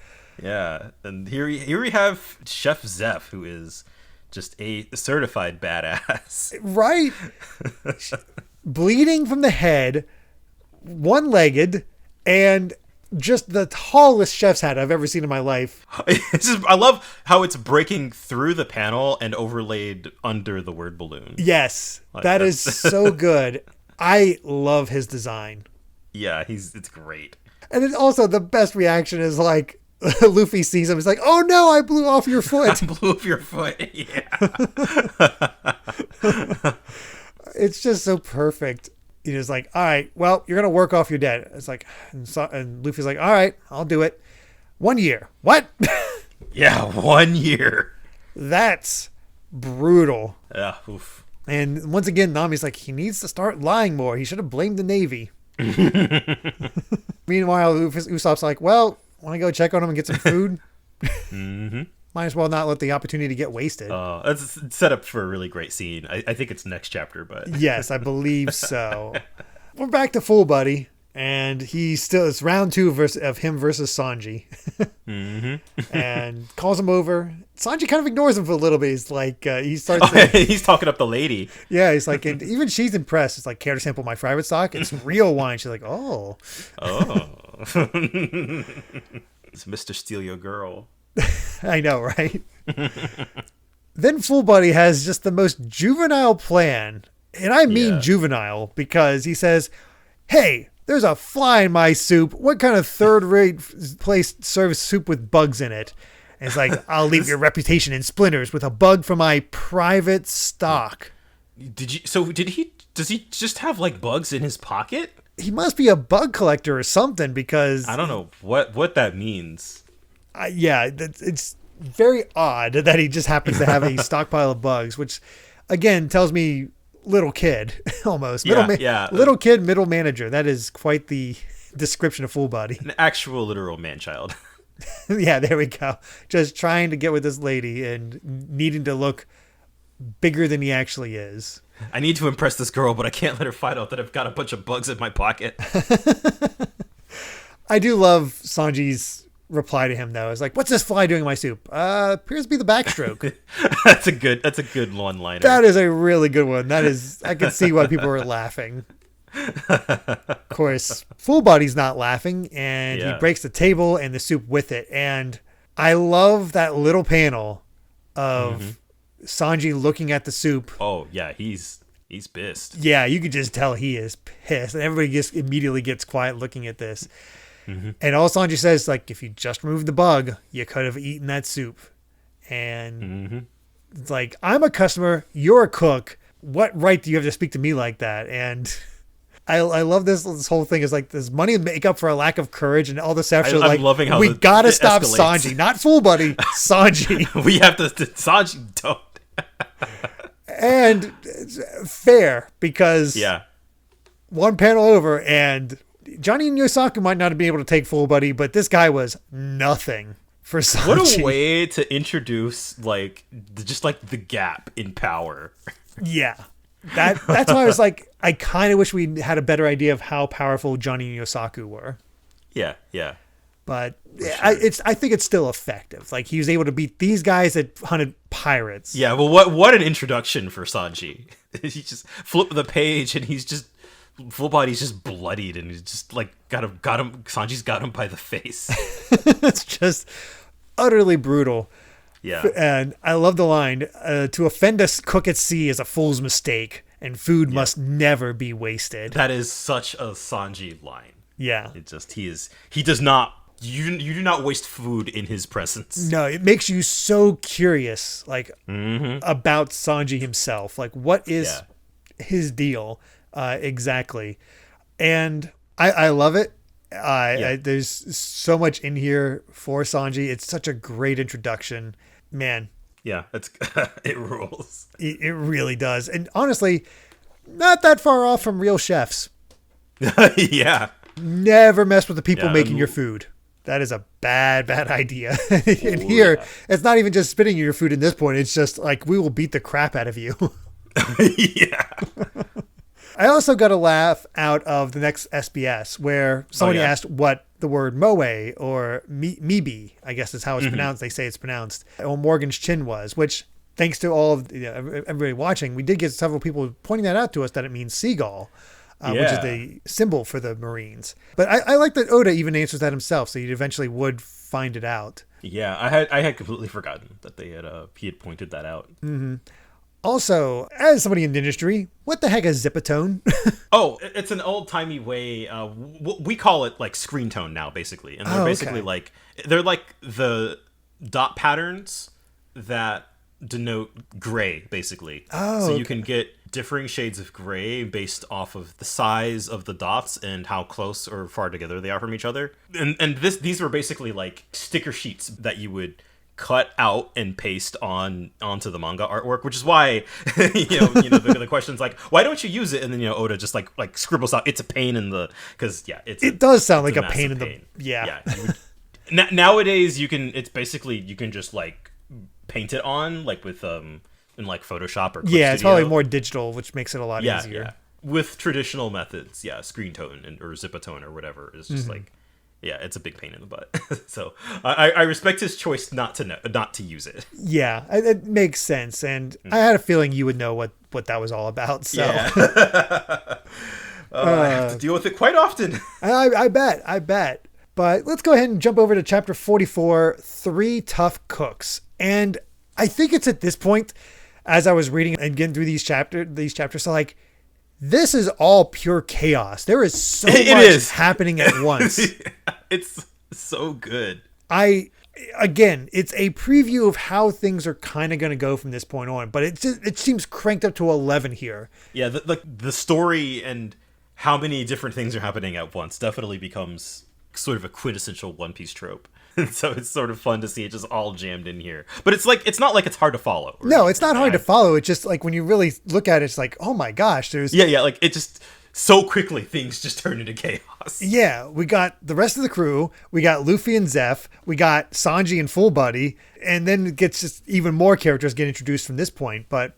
Yeah, and here we have Chef Zeph, who is just a certified badass. Right? Bleeding from the head, one-legged, and just the tallest chef's hat I've ever seen in my life. I love how it's breaking through the panel and overlaid under the word balloon. Yes, that is so good. I love his design. Yeah, it's great. And then also the best reaction is like Luffy sees him. He's like, "Oh no, I blew off your foot." I blew off your foot. Yeah. It's just so perfect. He was like, all right, well, you're going to work off your debt. It's like, and Luffy's like, all right, I'll do it. 1 year. What? Yeah, 1 year. That's brutal. Yeah, oof. And once again, Nami's like, he needs to start lying more. He should have blamed the Navy. Meanwhile, Usopp's like, well, want to go check on him and get some food? Mm-hmm. Might as well not let the opportunity get wasted. It's set up for a really great scene. I think it's next chapter, but yes, I believe so. We're back to Fullbody, and it's round 2 of him versus Sanji. Mm-hmm. And calls him over. Sanji kind of ignores him for a little bit. He's like, he's talking up the lady. Yeah, he's like, and even she's impressed. It's like, care to sample my private stock? It's real wine. She's like, oh. It's Mr. Steal Your Girl. I know, right? Then Fullbody has just the most juvenile plan. And I mean juvenile, because he says, hey, there's a fly in my soup. What kind of third-rate place serves soup with bugs in it? And it's like, I'll leave your reputation in splinters with a bug from my private stock. Did he Does he just have like bugs in his pocket? He must be a bug collector or something, because I don't know what that means. Yeah, it's very odd that he just happens to have a stockpile of bugs, which again tells me little kid almost. Little kid, middle manager. That is quite the description of Fullbody. An actual literal man-child. Yeah, there we go. Just trying to get with this lady and needing to look bigger than he actually is. I need to impress this girl, but I can't let her find out that I've got a bunch of bugs in my pocket. I do love Sanji's reply to him, though. It's like, what's this fly doing in my soup? Appears to be the backstroke. That's a good one-liner. That is a really good one. That is, I can see why people are laughing. Of course, Fullbody's not laughing, and he breaks the table and the soup with it. And I love that little panel of Sanji looking at the soup. Oh yeah, he's pissed. Yeah, you could just tell he is pissed, and everybody just immediately gets quiet looking at this. And all Sanji says, like, if you just removed the bug, you could have eaten that soup. And it's like, I'm a customer, you're a cook. What right do you have to speak to me like that? And I love this whole thing is like this money make up for a lack of courage, and all the staff are like, loving how we gotta stop escalates. Sanji, not Fullbody, Sanji. We have to Sanji don't. And fair, because one panel over, and Johnny and Yosaku might not be able to take Fullbody, but this guy was nothing for Sanji. What a way to introduce like just like the gap in power. Yeah. That's why I was like, I kind of wish we had a better idea of how powerful Johnny and Yosaku were. Yeah. But sure. I think it's still effective. Like, he was able to beat these guys that hunted pirates. Yeah, well, what an introduction for Sanji. He just flipped the page, and he's just Fullbody's just bloodied, and he's just like got him. Sanji's got him by the face. It's just utterly brutal. Yeah, and I love the line: "To offend a cook at sea is a fool's mistake, and food must never be wasted." That is such a Sanji line. Yeah, it just he does not. You do not waste food in his presence. No, it makes you so curious, like about Sanji himself. Like, what is his deal exactly? And I love it. There's so much in here for Sanji. It's such a great introduction, man. Yeah, it rules. It really does. And honestly, not that far off from real chefs. Yeah. Never mess with the people making your food. That is a bad idea. And here, it's not even just spitting in your food at this point. It's just like, we will beat the crap out of you. Yeah. I also got a laugh out of the next SBS where somebody asked what the word moe or mibi, I guess is how it's pronounced. They say it's pronounced, or Morgan's chin was, which, thanks to all of everybody watching, we did get several people pointing that out to us, that it means seagull. Which is the symbol for the Marines. But I like that Oda even answers that himself, so you eventually would find it out. Yeah, I had completely forgotten that he had pointed that out. Mm-hmm. Also, as somebody in the industry, what the heck is zipatone? Oh, it's an old-timey way. We call it like screen tone now, basically. And they're basically they're like the dot patterns that denote gray, basically. So you can get differing shades of gray based off of the size of the dots and how close or far together they are from each other. And these were basically like sticker sheets that you would cut out and paste onto the manga artwork, which is why the question's like, why don't you use it? And then Oda just like scribbles out, it's a pain in the, because it does sound like a pain in the nowadays you can just like paint it on like with in like Photoshop or Clip it's Studio. probably more digital, which makes it a lot easier. With traditional methods, screen tone or zipatone or whatever is just like, it's a big pain in the butt. So I respect his choice not to use it. Yeah, it makes sense, and I had a feeling you would know what that was all about. So I have to deal with it quite often. I bet. But let's go ahead and jump over to chapter 44, 3 Tough Cooks. And I think it's at this point, as I was reading and getting through these chapters, so like, this is all pure chaos. There is so much happening at once. It's so good. again, it's a preview of how things are kind of going to go from this point on, but it seems cranked up to 11 here. Yeah, the story and how many different things are happening at once definitely becomes sort of a quintessential One Piece trope. So it's sort of fun to see it just all jammed in here. But it's not like it's hard to follow. No, it's not hard to follow. It's just like when you really look at it, it's like, oh my gosh, there's... Yeah, like it just... So quickly, things just turn into chaos. Yeah, we got the rest of the crew. We got Luffy and Zeph. We got Sanji and Fullbody. And then it gets just even more characters get introduced from this point. But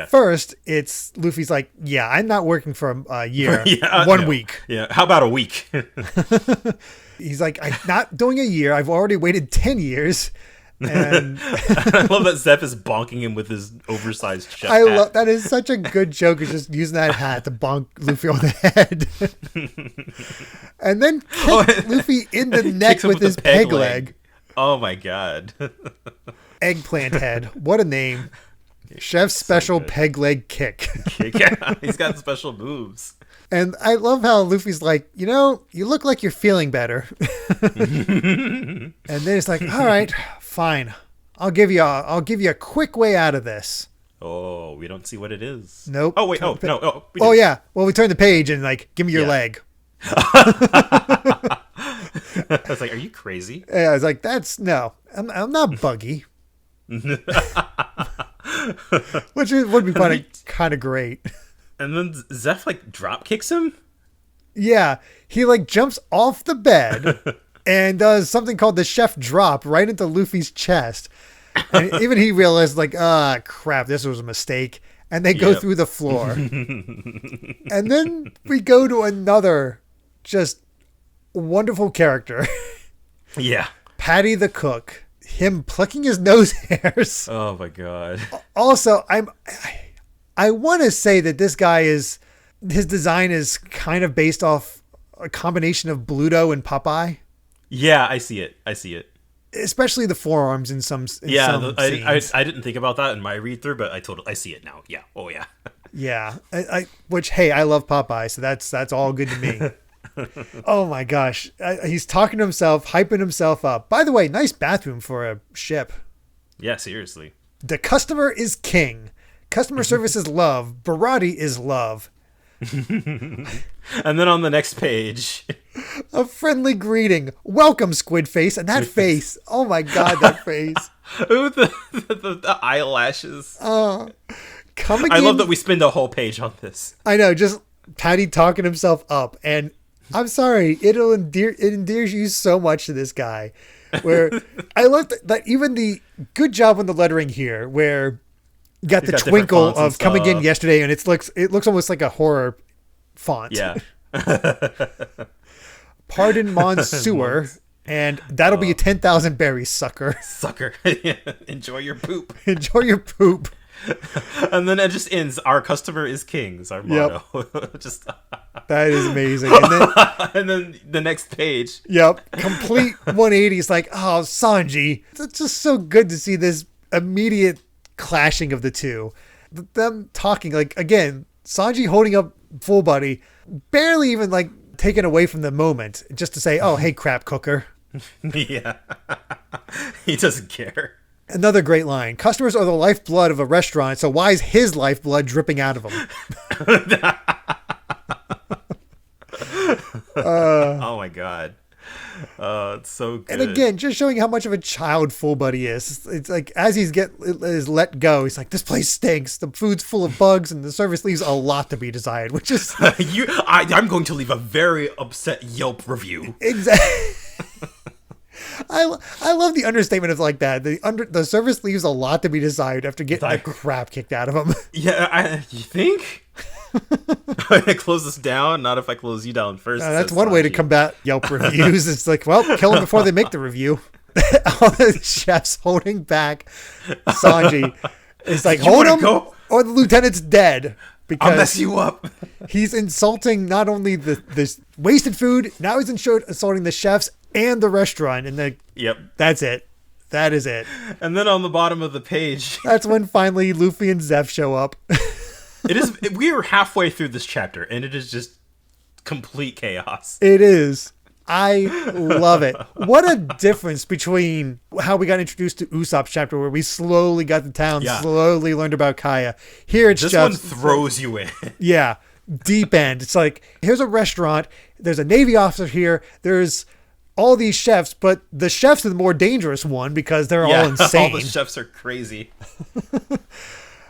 first, it's Luffy's like, yeah, I'm not working for a year. 1 week. Yeah, how about a week? He's like, I'm not doing a year. I've already waited 10 years. And I love that Zeph is bonking him with his oversized chef hat. That is such a good joke. Is just using that hat to bonk Luffy on the head, and then kick Luffy in the neck with his peg leg. Oh my god! Eggplant head. What a name! Chef's special peg leg kick. Yeah, he's got special moves. And I love how Luffy's like, you look like you're feeling better. And then it's like, all right, fine. I'll give you a quick way out of this. Oh, we don't see what it is. Nope. Oh wait, no. Oh yeah. Well, we turn the page and like, give me your leg. I was like, are you crazy? Yeah, I was like, no, I'm not buggy. Which would be kind of great. And then Zeph like drop kicks him? Yeah, he like jumps off the bed and does something called the chef drop right into Luffy's chest. And even he realized like, crap, this was a mistake. And they go through the floor. And then we go to another just wonderful character. Yeah. Patty the cook. Him plucking his nose hairs. Oh my god. Also, I want to say that this guy his design is kind of based off a combination of Bluto and Popeye. Yeah, I see it. Especially the forearms in some scenes. I didn't think about that in my read through, but I see it now. Yeah. Oh yeah. Yeah. Which, hey, I love Popeye, so that's all good to me. Oh my gosh. He's talking to himself, hyping himself up. By the way, nice bathroom for a ship. Yeah, seriously. The customer is king. Customer service is love. Baratie is love. And then on the next page, a friendly greeting. Welcome, Squid Face. And that face. Oh my god, that face. Ooh, the eyelashes. Come again. I love that we spend a whole page on this. I know, just Patty talking himself up. And I'm sorry, it endears you so much to this guy. Where I love that even the good job on the lettering here, where you got the twinkle of coming in yesterday, and it looks almost like a horror font. Yeah. Pardon Monsieur, and that'll be a 10,000 berries, sucker. Sucker. Enjoy your poop. Enjoy your poop. And then it just ends. Our customer is king is our motto. Just that is amazing. And then the next page. Yep. Complete 180. It's like, oh, Sanji. It's just so good to see this immediate clashing of the two. Them talking, like, again, Sanji holding up Fullbody, barely even like taken away from the moment, just to say, oh, hey, crap cooker. Yeah. He doesn't care. Another great line. Customers are the lifeblood of a restaurant, so why is his lifeblood dripping out of him? Oh my god. It's so good. And again, just showing how much of a child Fullbody is. It's like as is let go, he's like, this place stinks. The food's full of bugs, and the service leaves a lot to be desired, which is I'm going to leave a very upset Yelp review. Exactly. I love the understatement of like that. The service leaves a lot to be desired after getting the crap kicked out of them. Yeah, you think? I'm gonna close this down. Not if I close you down first. That's one way to combat Yelp reviews. It's like, well, kill them before they make the review. All the chefs holding back Sanji. It's like, hold him, or the lieutenant's dead. Because I'll mess you up. He's insulting not only this wasted food, now he's insulting the chefs and the restaurant. And that's it. That is it. And then on the bottom of the page, that's when finally Luffy and Zeph show up. We are halfway through this chapter, and it is just complete chaos. It is. I love it. What a difference between how we got introduced to Usopp's chapter, where we slowly got the town, slowly learned about Kaya. Here it's this just... This one throws you in. Yeah. Deep end. It's like, here's a restaurant. There's a Navy officer here. There's all these chefs, but the chef's are the more dangerous one because they're all insane. All the chefs are crazy.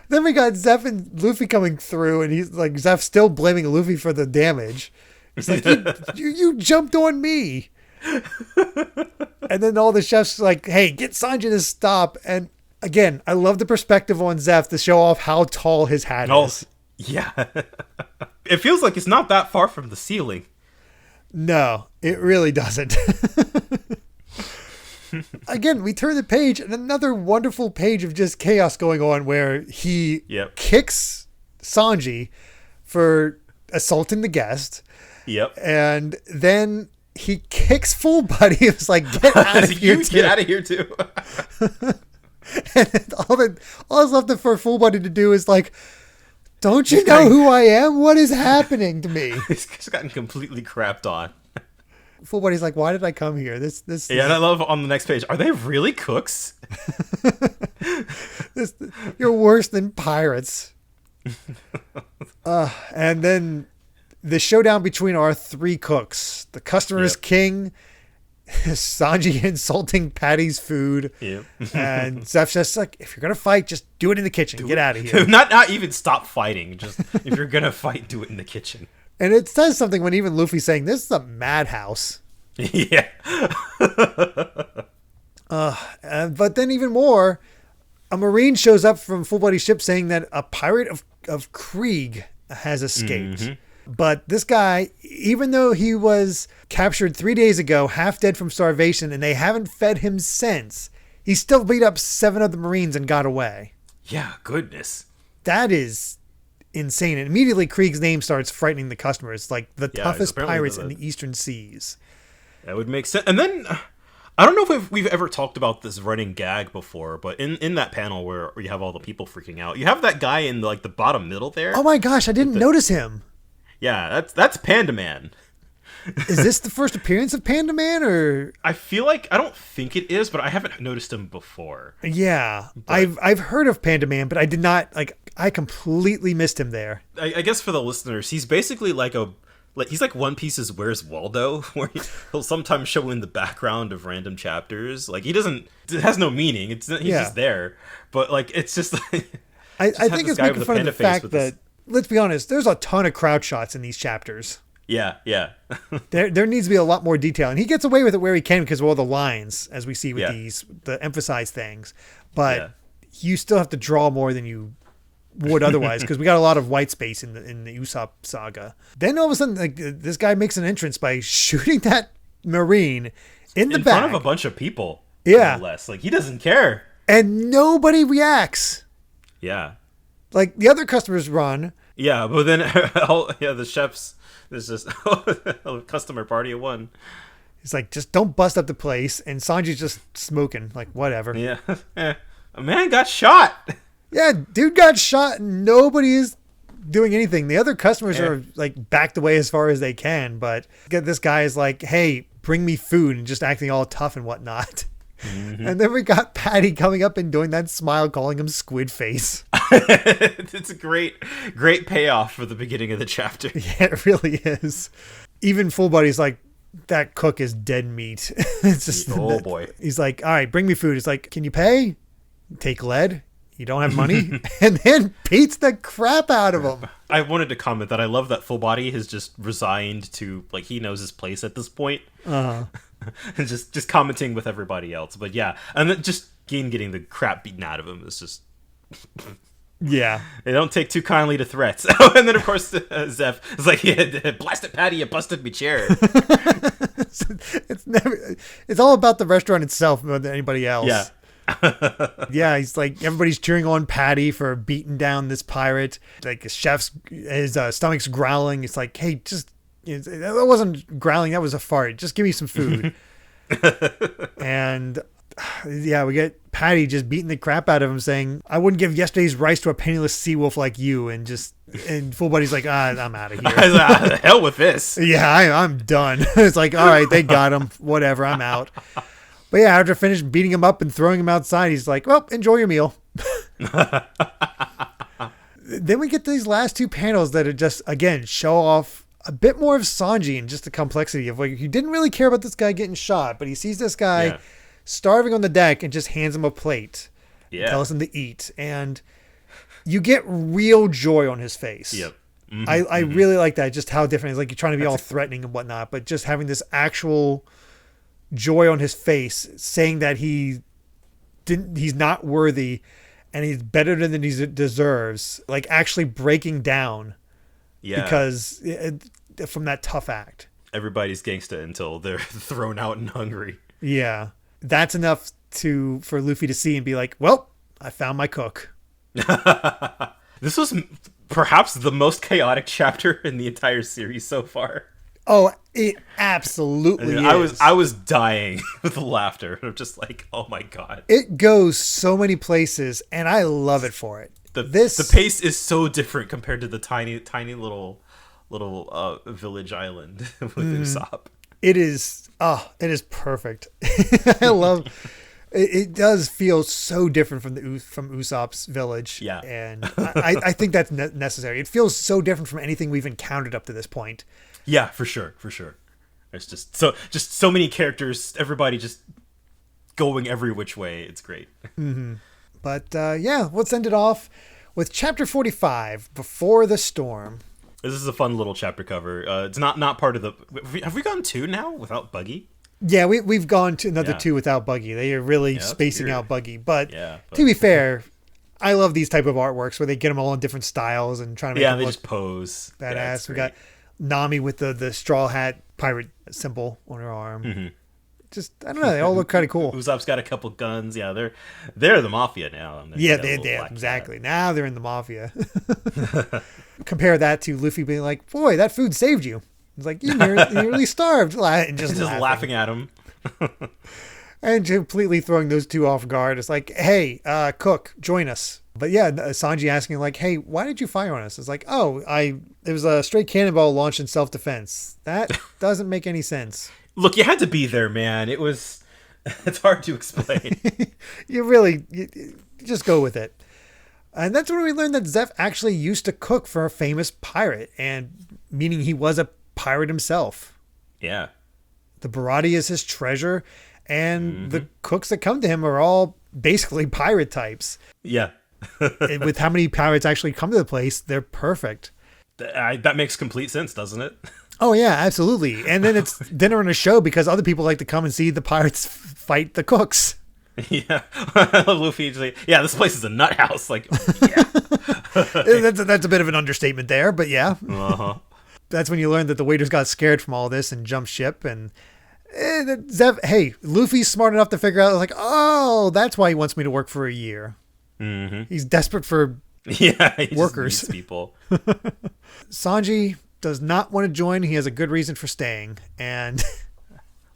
Then we got Zeph and Luffy coming through, and he's like, Zeph's still blaming Luffy for the damage. He's like, you jumped on me. And then all the chefs are like, hey, get Sanji to stop. And again, I love the perspective on Zeph to show off how tall his hat is. Yeah. It feels like it's not that far from the ceiling. No, it really doesn't. Again, we turn the page and another wonderful page of just chaos going on where he kicks Sanji for assaulting the guest. Yep. And then he kicks Fullbody. It was like, get out of here, Get out of here, too. And all that's left for Fullbody to do is like, don't you know who I am? What is happening to me? He's gotten completely crapped on. Fullbody's like, why did I come here? Yeah, and I love on the next page, are they really cooks? You're worse than pirates. And then the showdown between our three cooks. The customer is king. Sanji insulting Patty's food. Yep. And Zeph's just like, if you're going to fight, just do it in the kitchen. Get out of here. Not even stop fighting. Just if you're going to fight, do it in the kitchen. And it says something when even Luffy's saying, this is a madhouse. Yeah. But then even more, a Marine shows up from Fullbody's ship saying that a pirate of Krieg has escaped. Mm-hmm. But this guy, even though he was captured 3 days ago, half dead from starvation, and they haven't fed him since, he still beat up 7 of the Marines and got away. Yeah, goodness. That is insane. And immediately Krieg's name starts frightening the customers, like the toughest pirates in the Eastern Seas. That would make sense. And then, I don't know if we've ever talked about this running gag before, but in that panel where you have all the people freaking out, you have that guy in like the bottom middle there. Oh my gosh, I didn't notice him. Yeah, that's Panda Man. Is this the first appearance of Panda Man, or? I feel like, I don't think it is, but I haven't noticed him before. Yeah, but I've heard of Panda Man, but I did not, I completely missed him there. I guess for the listeners, he's basically he's like One Piece's Where's Waldo, where he'll sometimes show in the background of random chapters. Like, it has no meaning. He's just there. But like, it's just like, I think it's making fun of the fact that, let's be honest, there's a ton of crowd shots in these chapters. Yeah. there needs to be a lot more detail. And he gets away with it where he can because of all the lines, as we see with the emphasized things. But you still have to draw more than you would otherwise, because we got a lot of white space in the Usopp saga. Then all of a sudden, like, this guy makes an entrance by shooting that Marine in the back. In front of a bunch of people. Yeah. More or less. Like, he doesn't care. And nobody reacts. Yeah. Like, the other customers run. Yeah, but then, the chefs, there's just a customer party of one. He's like, just don't bust up the place. And Sanji's just smoking, like, whatever. Yeah. A man got shot. Yeah, dude got shot and nobody is doing anything. The other customers are like backed away as far as they can, but this guy is like, hey, bring me food, and just acting all tough and whatnot. Mm-hmm. And then we got Patty coming up and doing that smile, calling him Squid Face. It's a great payoff for the beginning of the chapter. Yeah, it really is. Even Fullbody's like, that cook is dead meat. It's just, boy. He's like, all right, bring me food. He's like, can you pay? Take lead. You don't have money? And then beats the crap out of him. I wanted to comment that I love that Fullbody has just resigned to, like, he knows his place at this point. Uh-huh. And just commenting with everybody else. But yeah, and then just getting the crap beaten out of him is just... Yeah. They don't take too kindly to threats. And then, of course, Zeph is like, yeah, blast it, Patty, you busted me chair. It's all about the restaurant itself more than anybody else. Yeah. Yeah, he's like, everybody's cheering on Patty for beating down this pirate. Like, his stomach's growling. It's like, hey, that wasn't growling, that was a fart. Just give me some food. And Yeah, we get Patty just beating the crap out of him, saying, "I wouldn't give yesterday's rice to a penniless sea wolf like you." And Fullbody's like, I'm out of here. The hell with this. Yeah, I'm done. It's like, all right, they got him. Whatever, I'm out. But yeah, after finishing beating him up and throwing him outside, he's like, well, enjoy your meal. Then we get these last two panels that are just, again, show off a bit more of Sanji and just the complexity of like, he didn't really care about this guy getting shot, but he sees this guy starving on the deck and just hands him a plate. Yeah. Tells him to eat. And you get real joy on his face. Yep. I really like that. Just how different. It's like you're trying to be all threatening and whatnot, but just having this actual joy on his face, saying that he's not worthy and he's better than he deserves, like actually breaking down because from that tough act. Everybody's gangsta until they're thrown out and hungry. Yeah. That's enough for Luffy to see and be like, well, I found my cook. This was perhaps the most chaotic chapter in the entire series so far. Oh, it absolutely is. I was dying with laughter. I'm just like, oh my god. It goes so many places, and I love it for it. The pace is so different compared to the tiny little village island with Usopp. It is perfect. I love. It does feel so different from Usopp's village. Yeah, and I think that's necessary. It feels so different from anything we've encountered up to this point. Yeah, for sure. There's just so many characters, everybody just going every which way. It's great. Mm-hmm. But let's end it off with chapter 45, Before the Storm. This is a fun little chapter cover. It's not part of the. Have we gone 2 now without Buggy? Yeah, we've gone to another 2 without Buggy. They are really spacing out Buggy. But to be fair, I love these type of artworks where they get them all in different styles and trying to make them they look just pose badass. We got Nami with the straw hat pirate symbol on her arm. Mm-hmm. Just, I don't know, they all look kind of cool. Usopp's got a couple guns. Yeah, they're the mafia now. Yeah, they exactly. Hat. Now they're in the mafia. Compare that to Luffy being like, boy, that food saved you. It's like, you're nearly starved. And just laughing at him. And completely throwing those two off guard. It's like, hey, cook, join us. But yeah, Sanji asking like, hey, why did you fire on us? It's like, it was a straight cannonball launched in self-defense. That doesn't make any sense. Look, you had to be there, man. It's hard to explain. you just go with it. And that's when we learned that Zeph actually used to cook for a famous pirate, and meaning he was a pirate himself. Yeah. The Baratie is his treasure, and the cooks that come to him are all basically pirate types. Yeah. With how many pirates actually come to the place, they're perfect. That makes complete sense, doesn't it? Oh, yeah, absolutely. And then it's dinner and a show because other people like to come and see the pirates fight the cooks. Yeah. Luffy, like, yeah, this place is a nut house. Like, yeah. That's a bit of an understatement there, but yeah. Uh-huh. That's when you learn that the waiters got scared from all this and jumped ship. And Luffy's smart enough to figure out, like, oh, that's why he wants me to work for a year. Mm-hmm. He's desperate for workers. Just needs people. Sanji does not want to join. He has a good reason for staying. And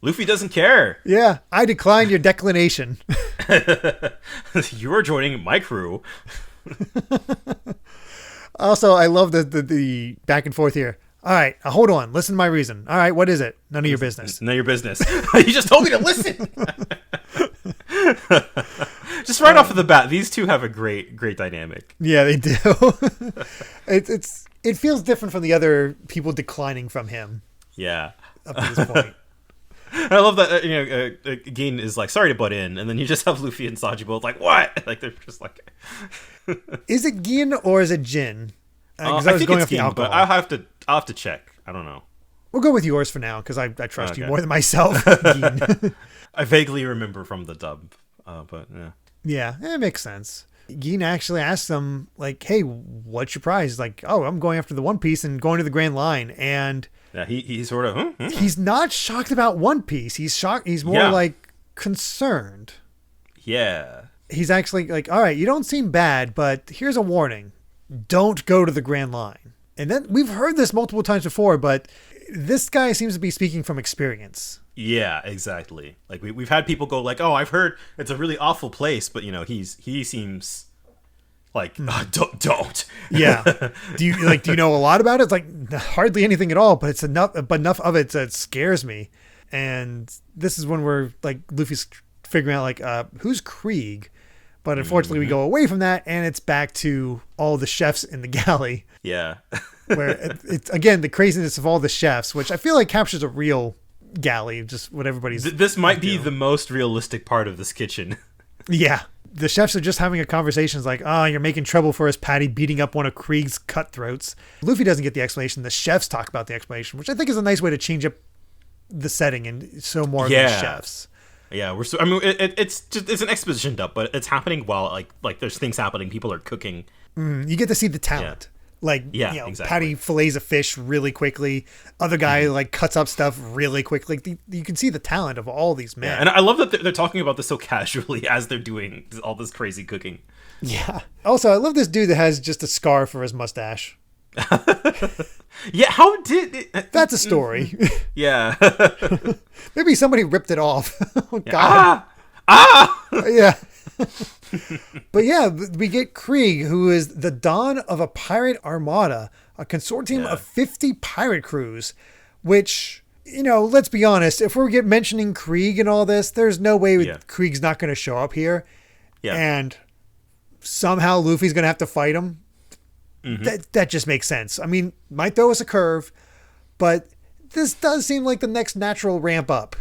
Luffy doesn't care. Yeah, I declined your declination. You're joining my crew. Also, I love the back and forth here. All right, hold on. Listen to my reason. All right, what is it? None of your business. None of your business. You just told me to listen. Just right off of the bat, these two have a great dynamic. Yeah, they do. It feels different from the other people declining from him. Yeah. Up to this point. I love that, Gin is like, sorry to butt in, and then you just have Luffy and Sanji both like, what? Like, they're just like... Is it Gin or is it Jin? I think it's Gin, but I'll have to check. I don't know. We'll go with yours for now, because I trust you more than myself. I vaguely remember from the dub, but yeah. Yeah, it makes sense. Gin actually asks them, like, hey, what's your prize? He's like, oh, I'm going after the One Piece and going to the Grand Line. And yeah, he's sort of... He's not shocked about One Piece. He's shocked. He's more like concerned. Yeah. He's actually like, all right, you don't seem bad, but here's a warning. Don't go to the Grand Line. And then we've heard this multiple times before, but this guy seems to be speaking from experience. Yeah, exactly. Like we've had people go like, "Oh, I've heard it's a really awful place," but he seems like don't. Yeah. Do you know a lot about it? It's like hardly anything at all, but it's enough of it that scares me. And this is when we're like Luffy's figuring out like who's Krieg, but unfortunately we go away from that and it's back to all the chefs in the galley. Yeah. Where it's again the craziness of all the chefs, which I feel like captures a real galley, just what everybody's. This might be the most realistic part of this kitchen. Yeah. The chefs are just having a conversation. It's like, oh, you're making trouble for us, Patty, beating up one of Krieg's cutthroats. Luffy doesn't get the explanation. The chefs talk about the explanation, which I think is a nice way to change up the setting and show more of the chefs. Yeah, it's an exposition dump, but it's happening while like there's things happening. People are cooking. You get to see the talent. Exactly. Patty fillets a fish really quickly. Other guy cuts up stuff really quickly. You can see the talent of all these men. Yeah, and I love that they're talking about this so casually as they're doing all this crazy cooking. Yeah. Also, I love this dude that has just a scar for his mustache. Yeah, how did it... That's a story. Yeah. Maybe somebody ripped it off. Oh, God. Yeah. But yeah, we get Krieg, who is the Don of a pirate armada, a consortium of 50 pirate crews, which, let's be honest, if we get mentioning Krieg and all this, there's no way Krieg's not going to show up here. Yeah. And somehow Luffy's going to have to fight him. Mm-hmm. That just makes sense. I mean, might throw us a curve, but this does seem like the next natural ramp up.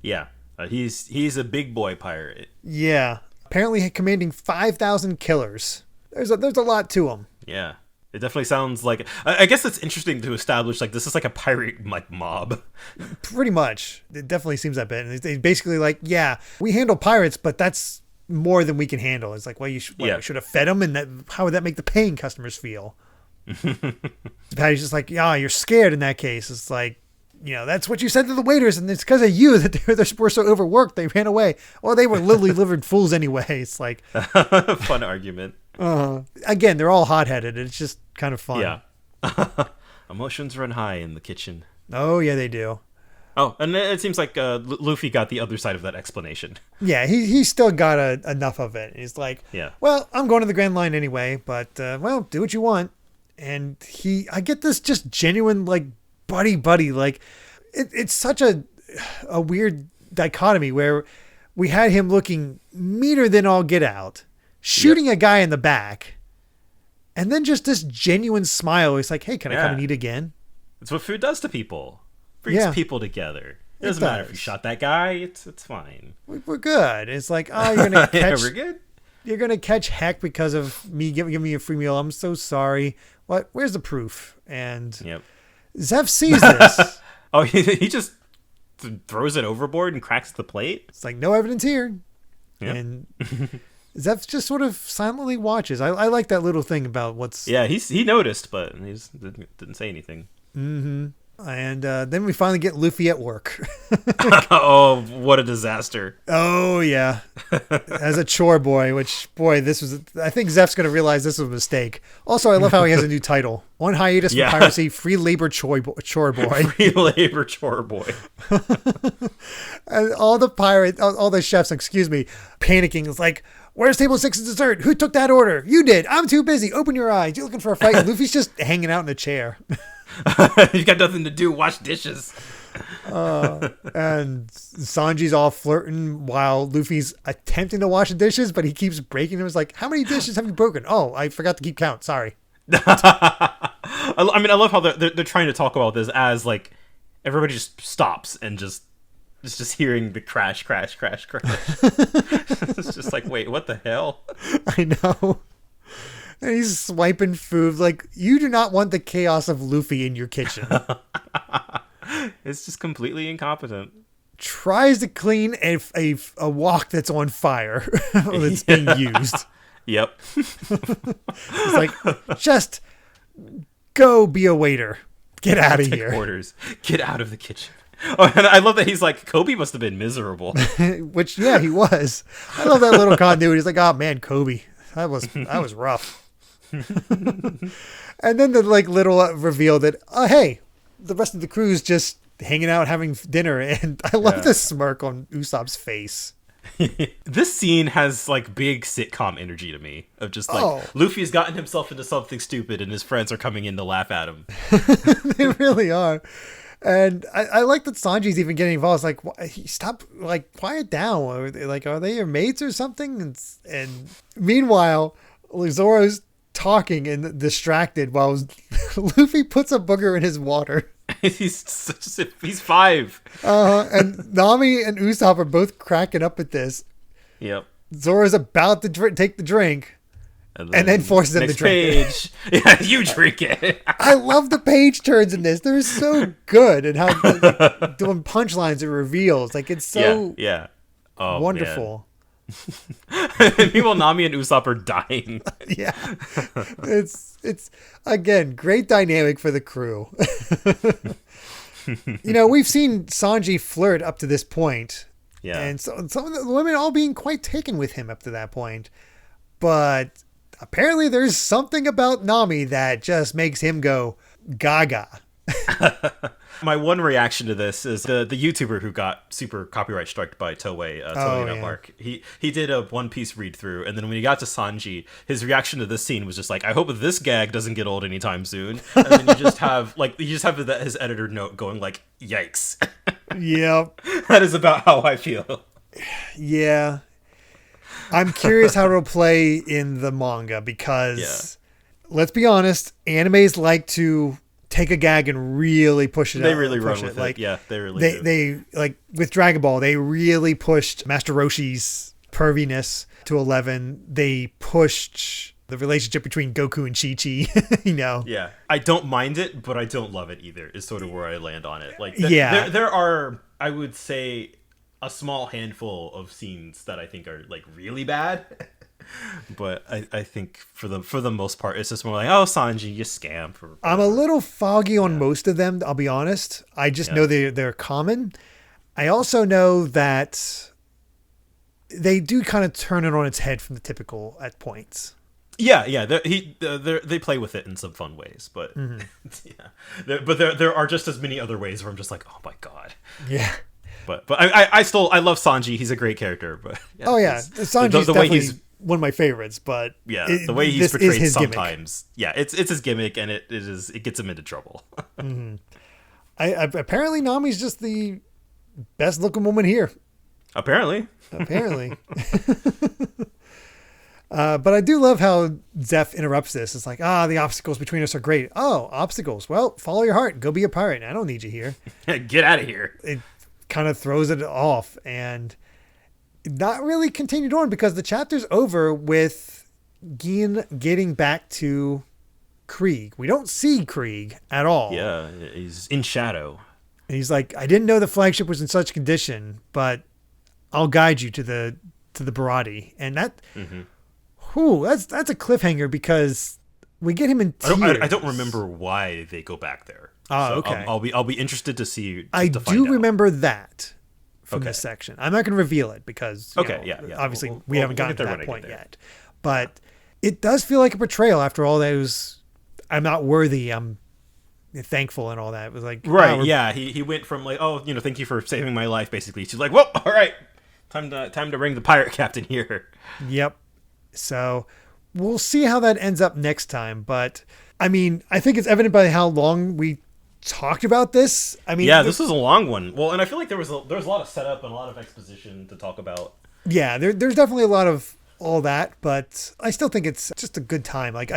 Yeah. He's a big boy pirate. Yeah. Apparently commanding 5,000 killers. There's a lot to him. Yeah. It definitely sounds like... I guess it's interesting to establish, this is like a pirate, mob. Pretty much. It definitely seems that bit. And they basically we handle pirates, but that's more than we can handle. It's like, well, we should have fed them, and how would that make the paying customers feel? Patty's just like, yeah, you're scared in that case. It's like, that's what you said to the waiters, and it's because of you that they were so overworked they ran away. Well, they were literally livered fools anyway. It's like fun argument. Again, they're all hot-headed. It's just kind of fun. Yeah. Emotions run high in the kitchen. Oh yeah, they do. Oh, and it seems like Luffy got the other side of that explanation. Yeah, he still got enough of it. He's like, well, I'm going to the Grand Line anyway, but do what you want. And I get this just genuine buddy, it's such a weird dichotomy where we had him looking meaner than all get out, shooting a guy in the back, and then just this genuine smile. He's like, hey, can I come and eat again? That's what food does to people. Brings people together. It doesn't matter if you shot that guy. It's fine. We're good. It's like, oh, you're gonna catch. We're good. You're gonna catch heck because of me giving me a free meal. I'm so sorry. What? Where's the proof? And Zeph sees this. Oh, he just throws it overboard and cracks the plate. It's like, no evidence here. Yep. And Zeph just sort of silently watches. I like that little thing about what's. Yeah, he noticed, but he just didn't say anything. Mm-hmm. And then we finally get Luffy at work. Oh, what a disaster. Oh, yeah. As a chore boy, which, boy, I think Zeph's going to realize this was a mistake. Also, I love how he has a new title. On hiatus from piracy, free labor chore boy. Free labor chore boy. And all the chefs, panicking. It's like, where's table 6's dessert? Who took that order? You did. I'm too busy. Open your eyes. You're looking for a fight. And Luffy's just hanging out in a chair. You got nothing to do. Wash dishes. And Sanji's all flirting while Luffy's attempting to wash the dishes, but he keeps breaking them. It's like, how many dishes have you broken? Oh, I forgot to keep count. Sorry. I love how they're trying to talk about this as everybody just stops and just it's just hearing the crash. It's just like, wait, what the hell? I know. And he's swiping food. Like, you do not want the chaos of Luffy in your kitchen. It's just completely incompetent. Tries to clean a wok that's on fire that's being used. Yep. It's like, just go be a waiter. Get out of here. Orders. Get out of the kitchen. Oh, and I love that he's like, Kobe must have been miserable. Which, yeah, he was. I love that little continuity. He's like, oh man, Kobe, that was rough. And then the little reveal that, hey, the rest of the crew's just hanging out, having dinner. And I love the smirk on Usopp's face. This scene has like big sitcom energy to me of just like Luffy's gotten himself into something stupid and his friends are coming in to laugh at him. They really are. And I like that Sanji's even getting involved. It's like, stop, like, quiet down. Are they your mates or something? And meanwhile, Zoro's talking and distracted while Luffy puts a booger in his water. he's 5. And Nami and Usopp are both cracking up at this. Yep. Zoro's about to take the drink. And then forces him to drink it. Yeah, you drink it. I love the page turns in this. They're so good and how doing punchlines and reveals. Like it's so wonderful. Meanwhile, Nami and Usopp are dying. Yeah, it's again great dynamic for the crew. We've seen Sanji flirt up to this point. Yeah, and so some of the women all being quite taken with him up to that point, but apparently there's something about Nami that just makes him go gaga. My one reaction to this is the YouTuber who got super copyright struck by Toei Network. He did a One Piece read through, and then when he got to Sanji, his reaction to this scene was just like, I hope this gag doesn't get old anytime soon. And then you just have his editor note going like, yikes. Yep. That is about how I feel. Yeah. I'm curious how it'll play in the manga because, let's be honest, animes like to take a gag and really push it. They really run with it. Like, yeah, they really do. They like with Dragon Ball, they really pushed Master Roshi's perviness to 11. They pushed the relationship between Goku and Chi-Chi, Yeah. I don't mind it, but I don't love it either, is sort of where I land on it. Like, there are, I would say, a small handful of scenes that I think are like really bad, but I think for the most part it's just more like, oh, Sanji, you scamp. I'm a little foggy on most of them, I'll be honest. I just know they're common. I also know that they do kind of turn it on its head from the typical at points. Yeah, they play with it in some fun ways, but but there are just as many other ways where I'm just like, oh my god. Yeah. But I love Sanji. He's a great character. But Sanji's definitely one of my favorites. But the way he's portrayed sometimes, it's his gimmick, and it gets him into trouble. Apparently Nami's just the best looking woman here. Apparently. But I do love how Zeph interrupts this. It's like, the obstacles between us are great. Oh, obstacles. Well, follow your heart. Go be a pirate. I don't need you here. Get out of here. It kind of throws it off and not really continued on because the chapter's over with Gin getting back to Krieg. We don't see Krieg at all. Yeah, he's in shadow. And he's like, I didn't know the flagship was in such condition, but I'll guide you to the Baratie. And that, that's a cliffhanger because we get him in tears. I don't remember why they go back there. Oh, okay. I'll be interested to see. I do remember that from this section. I'm not going to reveal it because obviously we haven't gotten to that point yet. But it does feel like a betrayal after all those. I'm not worthy. I'm thankful and all that. It was like He went from like, oh, thank you for saving my life, basically. She's like, well, all right, time to bring the pirate captain here. Yep. So we'll see how that ends up next time. But I mean, I think it's evident by how long we talked about this. I mean, this was a long one. Well, and I feel like there was a lot of setup and a lot of exposition to talk about. Yeah, there's definitely a lot of all that, but I still think it's just a good time. Like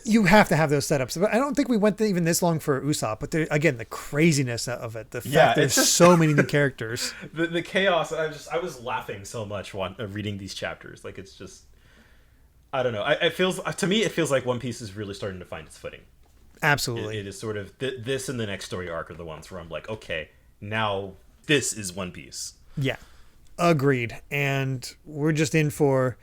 you have to have those setups. But I don't think we went even this long for Usopp. But again, the craziness of it, the fact there's so many new characters, the chaos. I was laughing so much reading these chapters. Like it's just, I don't know. To me, it feels like One Piece is really starting to find its footing. Absolutely. It is sort of this and the next story arc are the ones where I'm like, okay, now this is One Piece. Yeah, agreed. And we're just in for.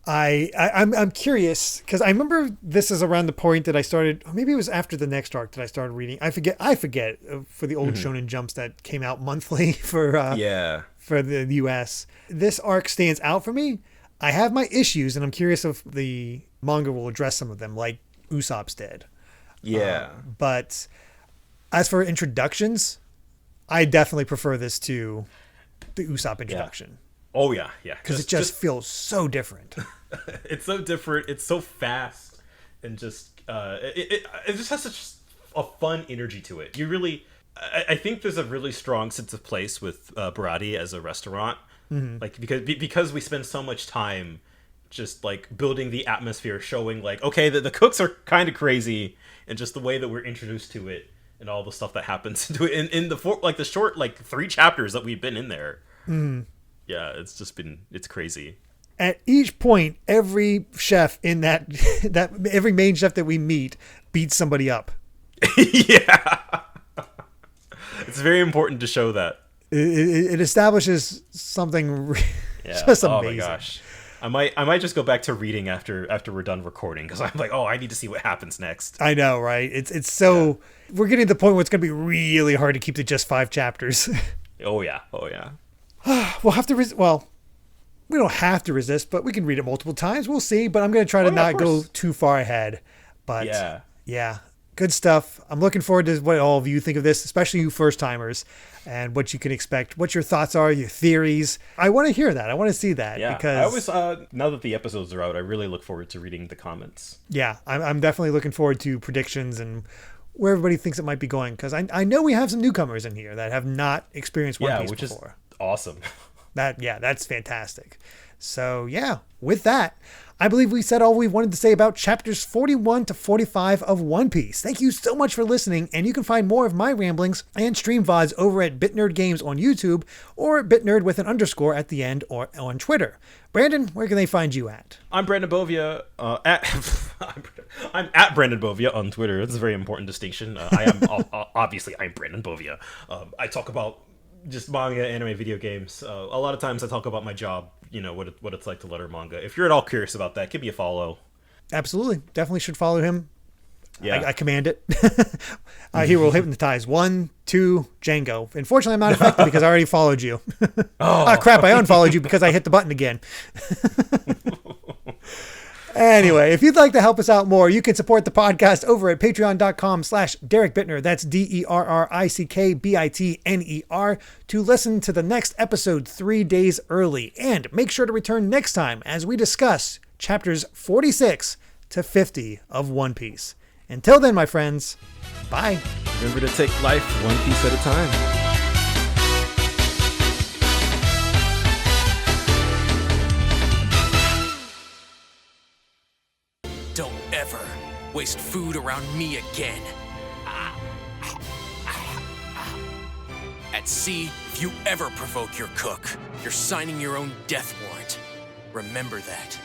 I'm curious because I remember this is around the point that I started. Or maybe it was after the next arc that I started reading. I forget for the old Shonen Jumps that came out monthly for the US. This arc stands out for me. I have my issues, and I'm curious if the manga will address some of them, like Usopp's did. Yeah. But As for introductions, I definitely prefer this to the Usopp introduction. Oh yeah, yeah. Because it just feels so different. It's so different. It's so fast, and just it just has such a fun energy to it. You really, I think there's a really strong sense of place with Baratie as a restaurant, like because we spend so much time just like building the atmosphere, showing like, okay, the cooks are kind of crazy, and just the way that we're introduced to it and all the stuff that happens to it in the short 3 chapters that we've been in there. Yeah, it's crazy. At each point, every chef in that every main chef that we meet beats somebody up. Yeah. It's very important to show that. It establishes something just amazing. Oh my gosh. I might just go back to reading after we're done recording, because I'm like, oh, I need to see what happens next. I know, right? It's so we're getting to the point where it's going to be really hard to keep to just 5 chapters. Oh yeah. We'll have to we don't have to resist, but we can read it multiple times. We'll see, but I'm going to try to not go too far ahead. But yeah, good stuff. I'm looking forward to what all of you think of this, especially you first timers, and what you can expect, what your thoughts are, your theories. I want to hear that. I want to see that. Yeah, because I always, now that the episodes are out, I really look forward to reading the comments. Yeah, I'm definitely looking forward to predictions and where everybody thinks it might be going, because I know we have some newcomers in here that have not experienced One Piece before. Is awesome. That's fantastic. So yeah, with that, I believe we said all we wanted to say about chapters 41 to 45 of One Piece. Thank you so much for listening, and you can find more of my ramblings and stream VODs over at BitNerd Games on YouTube, or BitNerd with an underscore at the end, or on Twitter. Brandon, where can they find you at? I'm Brandon Bovia I'm at Brandon Bovia on Twitter. It's a very important distinction. I'm Brandon Bovia. I talk about just manga, anime, video games. A lot of times I talk about my job, what it's like to letter manga. If you're at all curious about that, give me a follow. Absolutely. Definitely should follow him. Yeah. I command it. He will hypnotize 1, 2, Django. Unfortunately, I'm not affected because I already followed you. Oh, crap. I unfollowed you because I hit the button again. Anyway, if you'd like to help us out more, you can support the podcast over at patreon.com/Derek Bittner. That's DERRICKBITNER to listen to the next episode 3 days early. And make sure to return next time as we discuss chapters 46 to 50 of One Piece. Until then, my friends, bye. Remember to take life one piece at a time. Don't ever waste food around me again. At sea, if you ever provoke your cook, you're signing your own death warrant. Remember that.